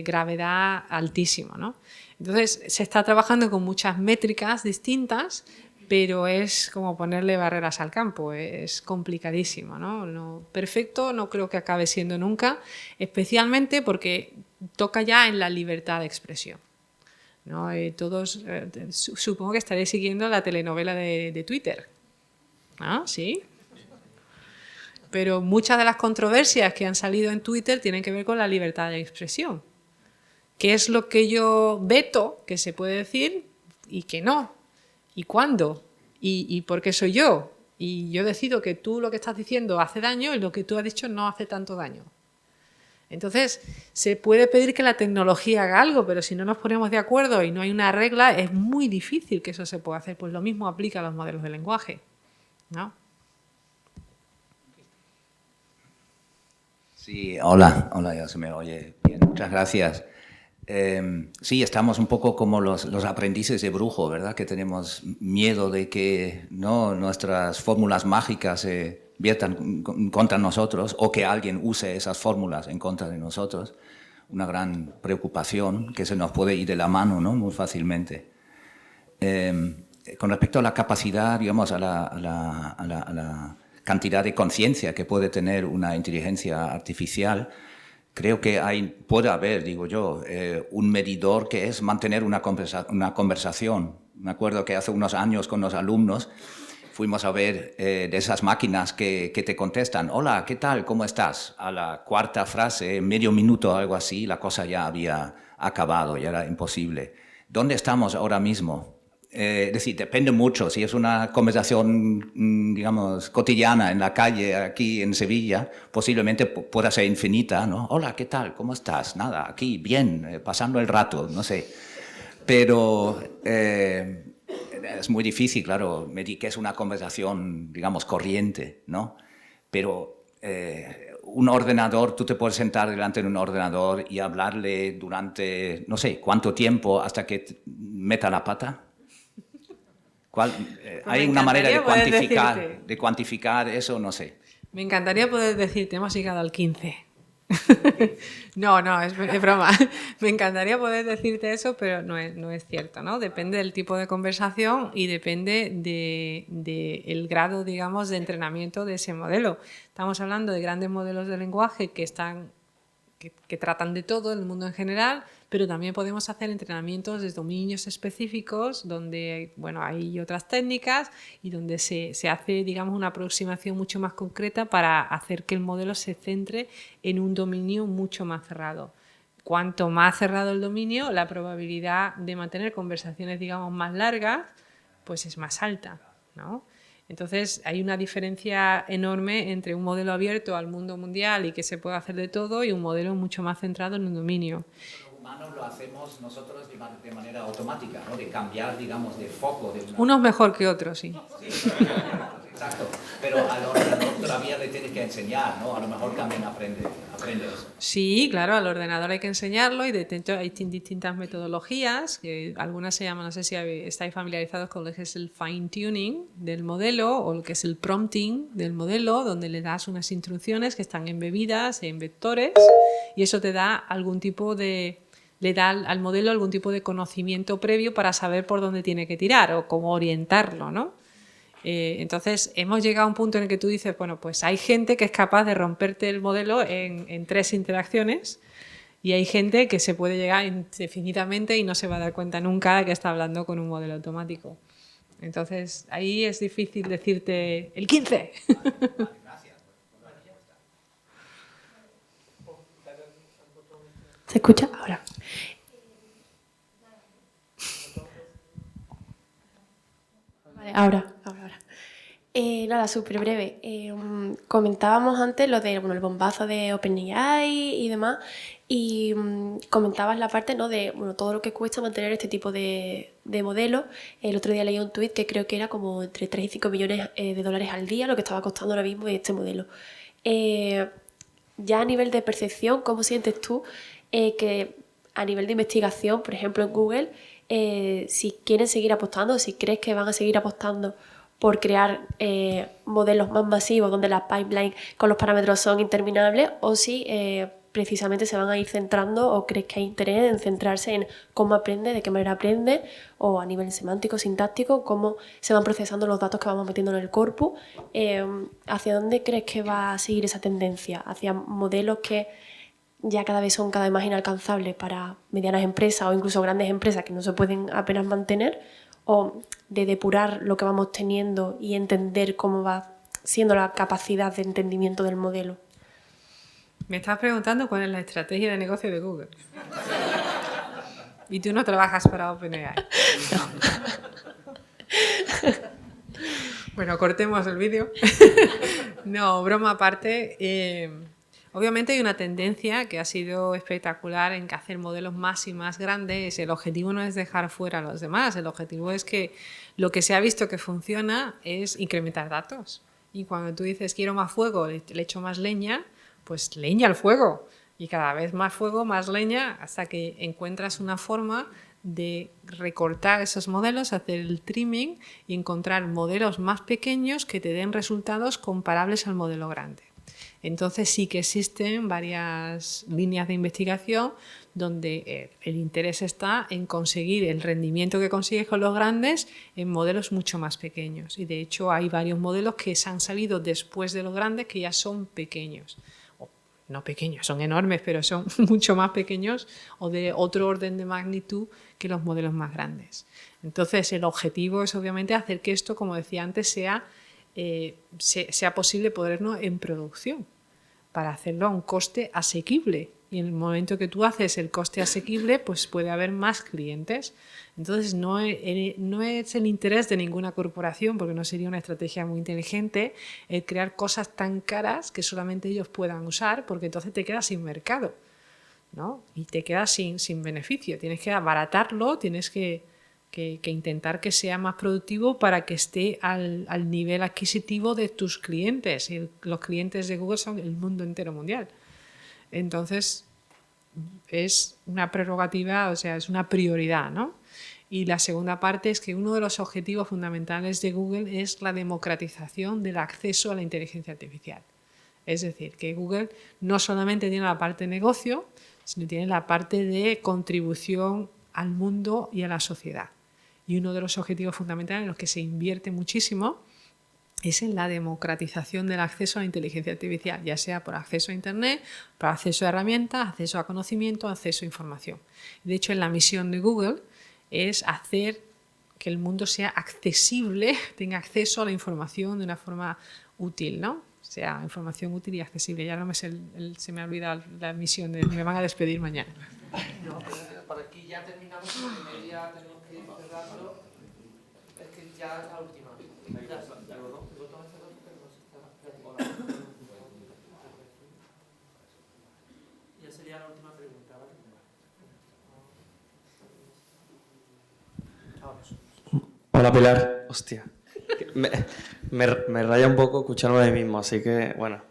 gravedad altísimo, ¿no? Entonces se está trabajando con muchas métricas distintas, pero es como ponerle barreras al campo, es complicadísimo, ¿no? Perfecto no creo que acabe siendo nunca, especialmente porque toca ya en la libertad de expresión, ¿no? Todos, supongo que estaréis siguiendo la telenovela de Twitter, ¿no? ¿Sí? Pero muchas de las controversias que han salido en Twitter tienen que ver con la libertad de expresión. ¿Qué es lo que yo veto que se puede decir y que no? ¿Y cuándo? ¿Y por qué soy yo? Y yo decido que tú lo que estás diciendo hace daño y lo que tú has dicho no hace tanto daño. Entonces, se puede pedir que la tecnología haga algo, pero si no nos ponemos de acuerdo y no hay una regla, es muy difícil que eso se pueda hacer. Pues lo mismo aplica a los modelos de lenguaje, ¿no? Sí, hola, ya se me oye bien, muchas gracias. Sí, estamos un poco como los aprendices de brujo, ¿verdad? Que tenemos miedo de que no nuestras fórmulas mágicas se viertan contra nosotros o que alguien use esas fórmulas en contra de nosotros. Una gran preocupación que se nos puede ir de la mano, ¿no? Muy fácilmente. Con respecto a la capacidad, digamos, a la cantidad de conciencia que puede tener una inteligencia artificial, creo que puede haber, digo yo, un medidor que es mantener una conversación. Me acuerdo que hace unos años con los alumnos fuimos a ver de esas máquinas que te contestan, hola, ¿qué tal? ¿Cómo estás? A la cuarta frase, medio minuto o algo así, la cosa ya había acabado, ya era imposible. ¿Dónde estamos ahora mismo? Es decir, depende mucho. Si es una conversación, digamos, cotidiana en la calle, aquí en Sevilla, posiblemente pueda ser infinita, ¿no? Hola, ¿qué tal? ¿Cómo estás? Nada, aquí, bien, pasando el rato, no sé. Pero es muy difícil, claro, medir que es una conversación, digamos, corriente, ¿no? Pero un ordenador, tú te puedes sentar delante de un ordenador y hablarle durante, no sé, cuánto tiempo hasta que meta la pata. ¿Hay una manera de cuantificar eso? No sé. Me encantaría poder decirte, hemos llegado al 15. No, es broma. Me encantaría poder decirte eso, pero no es cierto, ¿no? Depende del tipo de conversación y depende del grado, digamos, de entrenamiento de ese modelo. Estamos hablando de grandes modelos de lenguaje que tratan de todo, el mundo en general, pero también podemos hacer entrenamientos de dominios específicos donde, bueno, hay otras técnicas y donde se hace, digamos, una aproximación mucho más concreta para hacer que el modelo se centre en un dominio mucho más cerrado. cuanto más cerrado el dominio, la probabilidad de mantener conversaciones, digamos, más largas, pues es más alta, ¿no? Entonces, hay una diferencia enorme entre un modelo abierto al mundo mundial y que se puede hacer de todo y un modelo mucho más centrado en un dominio. Los humanos lo hacemos nosotros de manera automática, ¿no? De cambiar, digamos, de foco. Unos mejor que otros, sí. Exacto, pero al ordenador todavía le tienes que enseñar, ¿no? A lo mejor también aprende eso. Sí, claro, al ordenador hay que enseñarlo y de hecho hay distintas metodologías, que algunas se llaman, no sé si estáis familiarizados con lo que es el fine tuning del modelo o lo que es el prompting del modelo, donde le das unas instrucciones que están embebidas en vectores y eso te da algún tipo de... le da al modelo algún tipo de conocimiento previo para saber por dónde tiene que tirar o cómo orientarlo, ¿no? Entonces hemos llegado a un punto en el que tú dices, bueno, pues hay gente que es capaz de romperte el modelo en 3 interacciones y hay gente que se puede llegar indefinidamente y no se va a dar cuenta nunca de que está hablando con un modelo automático. Entonces ahí es difícil decirte el 15. ¿Se escucha? Ahora. Vale, ahora. Nada, súper breve. Comentábamos antes lo de el bombazo de OpenAI y demás, y comentabas la parte, ¿no?, de todo lo que cuesta mantener este tipo de modelos. El otro día leí un tuit que creo que era como entre 3 y 5 millones de dólares al día lo que estaba costando ahora mismo este modelo. Ya a nivel de percepción, ¿cómo sientes tú que a nivel de investigación, por ejemplo en Google, si quieren seguir apostando, si crees que van a seguir apostando por crear modelos más masivos donde las pipelines con los parámetros son interminables, o si precisamente se van a ir centrando, o crees que hay interés en centrarse en cómo aprende, de qué manera aprende, o a nivel semántico, sintáctico, cómo se van procesando los datos que vamos metiendo en el corpus. ¿Hacia dónde crees que va a seguir esa tendencia? ¿Hacia modelos que ya cada vez más inalcanzables para medianas empresas o incluso grandes empresas que no se pueden apenas mantener? ¿O de depurar lo que vamos teniendo y entender cómo va siendo la capacidad de entendimiento del modelo? Me estás preguntando cuál es la estrategia de negocio de Google. Y tú no trabajas para OpenAI. Bueno, cortemos el vídeo. No, broma aparte. Obviamente hay una tendencia que ha sido espectacular en que hacer modelos más y más grandes. El objetivo no es dejar fuera a los demás, el objetivo es que lo que se ha visto que funciona es incrementar datos. Y cuando tú dices quiero más fuego, le echo más leña, pues leña al fuego. Y cada vez más fuego, más leña, hasta que encuentras una forma de recortar esos modelos, hacer el trimming y encontrar modelos más pequeños que te den resultados comparables al modelo grande. Entonces sí que existen varias líneas de investigación donde el interés está en conseguir el rendimiento que consigues con los grandes en modelos mucho más pequeños. Y de hecho hay varios modelos que se han salido después de los grandes que ya son pequeños. No pequeños, son enormes, pero son mucho más pequeños o de otro orden de magnitud que los modelos más grandes. Entonces el objetivo es obviamente hacer que esto, como decía antes, sea posible ponerlo en producción, para hacerlo a un coste asequible. Y en el momento que tú haces el coste asequible, pues puede haber más clientes. Entonces no es el interés de ninguna corporación, porque no sería una estrategia muy inteligente, el crear cosas tan caras que solamente ellos puedan usar, porque entonces te quedas sin mercado, ¿no? Y te quedas sin beneficio. Tienes que abaratarlo, tienes que intentar que sea más productivo para que esté al nivel adquisitivo de tus clientes. Y los clientes de Google son el mundo entero mundial. Entonces, es una prerrogativa, o sea, es una prioridad, ¿no? Y la segunda parte es que uno de los objetivos fundamentales de Google es la democratización del acceso a la inteligencia artificial. Es decir, que Google no solamente tiene la parte de negocio, sino tiene la parte de contribución al mundo y a la sociedad. Y uno de los objetivos fundamentales en los que se invierte muchísimo es en la democratización del acceso a la inteligencia artificial, ya sea por acceso a Internet, por acceso a herramientas, acceso a conocimiento, acceso a información. De hecho, en la misión de Google es hacer que el mundo sea accesible, tenga acceso a la información de una forma útil, ¿no? sea información útil y accesible. Ya no me sé se me ha olvidado la misión me van a despedir mañana. No, pero por aquí ya terminamos, porque media tenemos que cerrarlo. Es que ya es la última. Ya sería la última pregunta, ¿vale? Hola Pilar, hostia. Me raya un poco escucharme a mí mismo, así que bueno,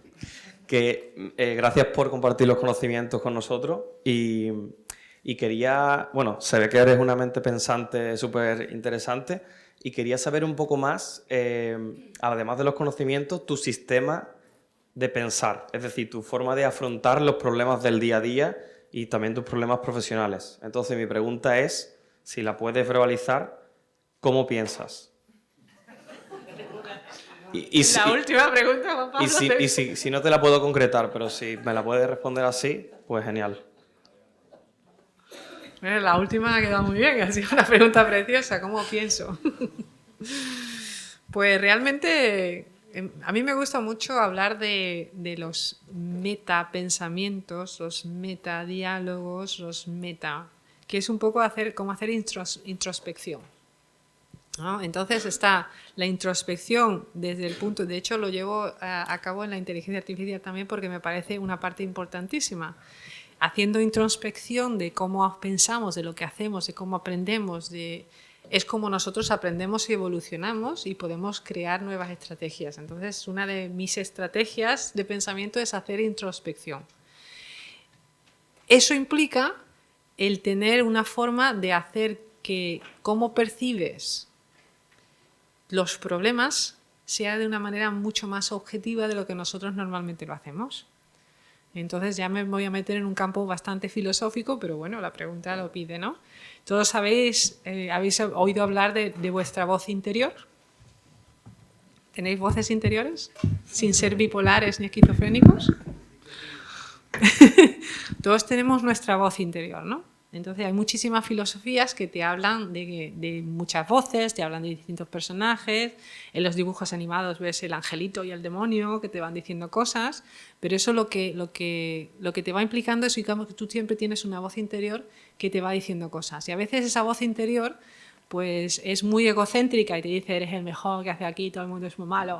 gracias por compartir los conocimientos con nosotros y quería, bueno, se ve que eres una mente pensante súper interesante y quería saber un poco más, además de los conocimientos, tu sistema de pensar, es decir, tu forma de afrontar los problemas del día a día y también tus problemas profesionales. Entonces mi pregunta es, si la puedes verbalizar, ¿cómo piensas? La última pregunta, Juan Pablo. Si no te la puedo concretar, pero si me la puedes responder así, pues genial. La última ha quedado muy bien, ha sido una pregunta preciosa. ¿Cómo pienso? Pues realmente a mí me gusta mucho hablar de los metapensamientos, los metadiálogos, que es un poco como hacer introspección, ¿no? Entonces está la introspección desde el punto, de hecho lo llevo a cabo en la inteligencia artificial también porque me parece una parte importantísima, haciendo introspección de cómo pensamos, de lo que hacemos, de cómo aprendemos, es como nosotros aprendemos y evolucionamos y podemos crear nuevas estrategias. Entonces una de mis estrategias de pensamiento es hacer introspección. Eso implica el tener una forma de hacer que cómo percibes los problemas sea de una manera mucho más objetiva de lo que nosotros normalmente lo hacemos. Entonces ya me voy a meter en un campo bastante filosófico, pero bueno, la pregunta lo pide, ¿no? Todos habéis oído hablar de vuestra voz interior. ¿Tenéis voces interiores? Sin ser bipolares ni esquizofrénicos. Todos tenemos nuestra voz interior, ¿no? Entonces hay muchísimas filosofías que te hablan de muchas voces, te hablan de distintos personajes. En los dibujos animados ves el angelito y el demonio que te van diciendo cosas, pero eso lo que te va implicando es que tú siempre tienes una voz interior que te va diciendo cosas. Y a veces esa voz interior pues es muy egocéntrica y te dice eres el mejor que hace aquí, todo el mundo es muy malo,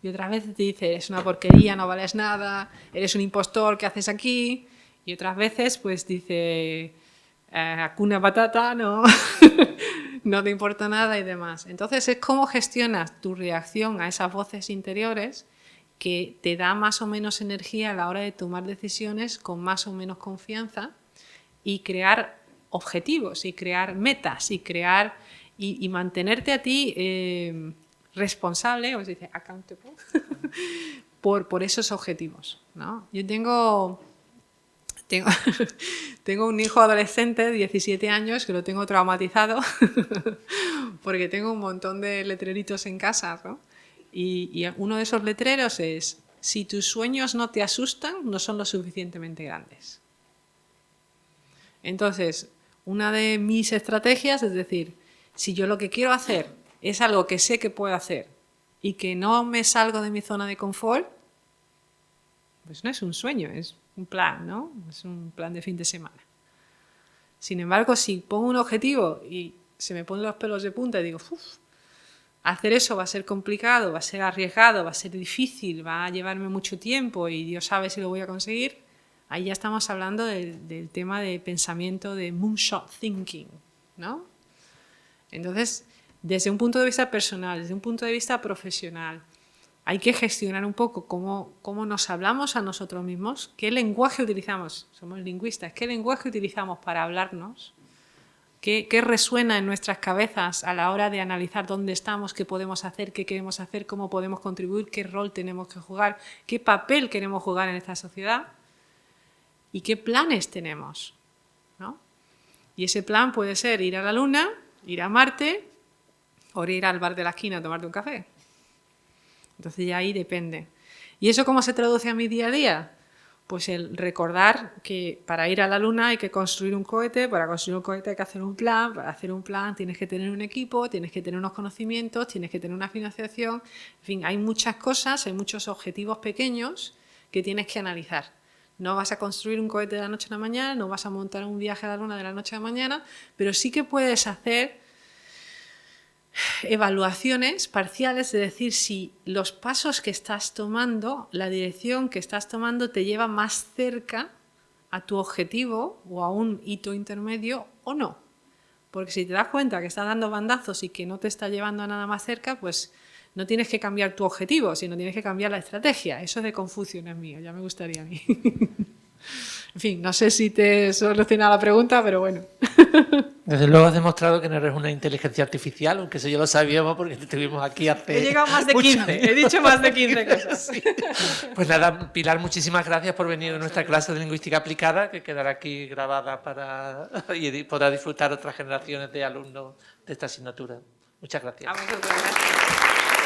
Y otras veces te dice eres una porquería, no vales nada, eres un impostor, ¿qué haces aquí? Y otras veces pues dice Hakuna Matata, no, no te importa nada y demás. Entonces es cómo gestionas tu reacción a esas voces interiores que te da más o menos energía a la hora de tomar decisiones con más o menos confianza y crear objetivos y crear metas y mantenerte a ti responsable, o se dice accountable, por esos objetivos, ¿no? Yo tengo un hijo adolescente de 17 años que lo tengo traumatizado porque tengo un montón de letreritos en casa, ¿no? Y uno de esos letreros es: si tus sueños no te asustan, no son lo suficientemente grandes. Entonces, una de mis estrategias es decir, si yo lo que quiero hacer es algo que sé que puedo hacer y que no me salgo de mi zona de confort, pues no es un sueño, es un plan, ¿no? Es un plan de fin de semana. Sin embargo, si pongo un objetivo y se me ponen los pelos de punta y digo, hacer eso va a ser complicado, va a ser arriesgado, va a ser difícil, va a llevarme mucho tiempo y Dios sabe si lo voy a conseguir, ahí ya estamos hablando del tema de pensamiento de moonshot thinking, ¿no? Entonces, desde un punto de vista personal, desde un punto de vista profesional, hay que gestionar un poco cómo nos hablamos a nosotros mismos, qué lenguaje utilizamos, somos lingüistas, qué lenguaje utilizamos para hablarnos, qué resuena en nuestras cabezas a la hora de analizar dónde estamos, qué podemos hacer, qué queremos hacer, cómo podemos contribuir, qué rol tenemos que jugar, qué papel queremos jugar en esta sociedad y qué planes tenemos, ¿no? Y ese plan puede ser ir a la Luna, ir a Marte o ir al bar de la esquina a tomarte un café. Entonces ya ahí depende. ¿Y eso cómo se traduce a mi día a día? pues el recordar que para ir a la Luna hay que construir un cohete, para construir un cohete hay que hacer un plan, para hacer un plan tienes que tener un equipo, tienes que tener unos conocimientos, tienes que tener una financiación, en fin, hay muchas cosas, hay muchos objetivos pequeños que tienes que analizar. No vas a construir un cohete de la noche a la mañana, no vas a montar un viaje a la Luna de la noche a la mañana, pero sí que puedes hacer evaluaciones parciales, de decir si los pasos que estás tomando, la dirección que estás tomando te lleva más cerca a tu objetivo o a un hito intermedio o no. Porque si te das cuenta que estás dando bandazos y que no te está llevando a nada más cerca, pues no tienes que cambiar tu objetivo, sino tienes que cambiar la estrategia. Eso es de Confucio, no es mío, ya me gustaría a mí. En fin, no sé si te he solucionado la pregunta, pero bueno. Desde luego has demostrado que no eres una inteligencia artificial, aunque eso ya lo sabíamos porque te tuvimos aquí hace... He llegado más de 15, he dicho más de 15 cosas. Sí. Pues nada, Pilar, muchísimas gracias por venir a nuestra clase de lingüística aplicada, que quedará aquí grabada y podrá disfrutar otras generaciones de alumnos de esta asignatura. Muchas gracias. A vosotros, gracias.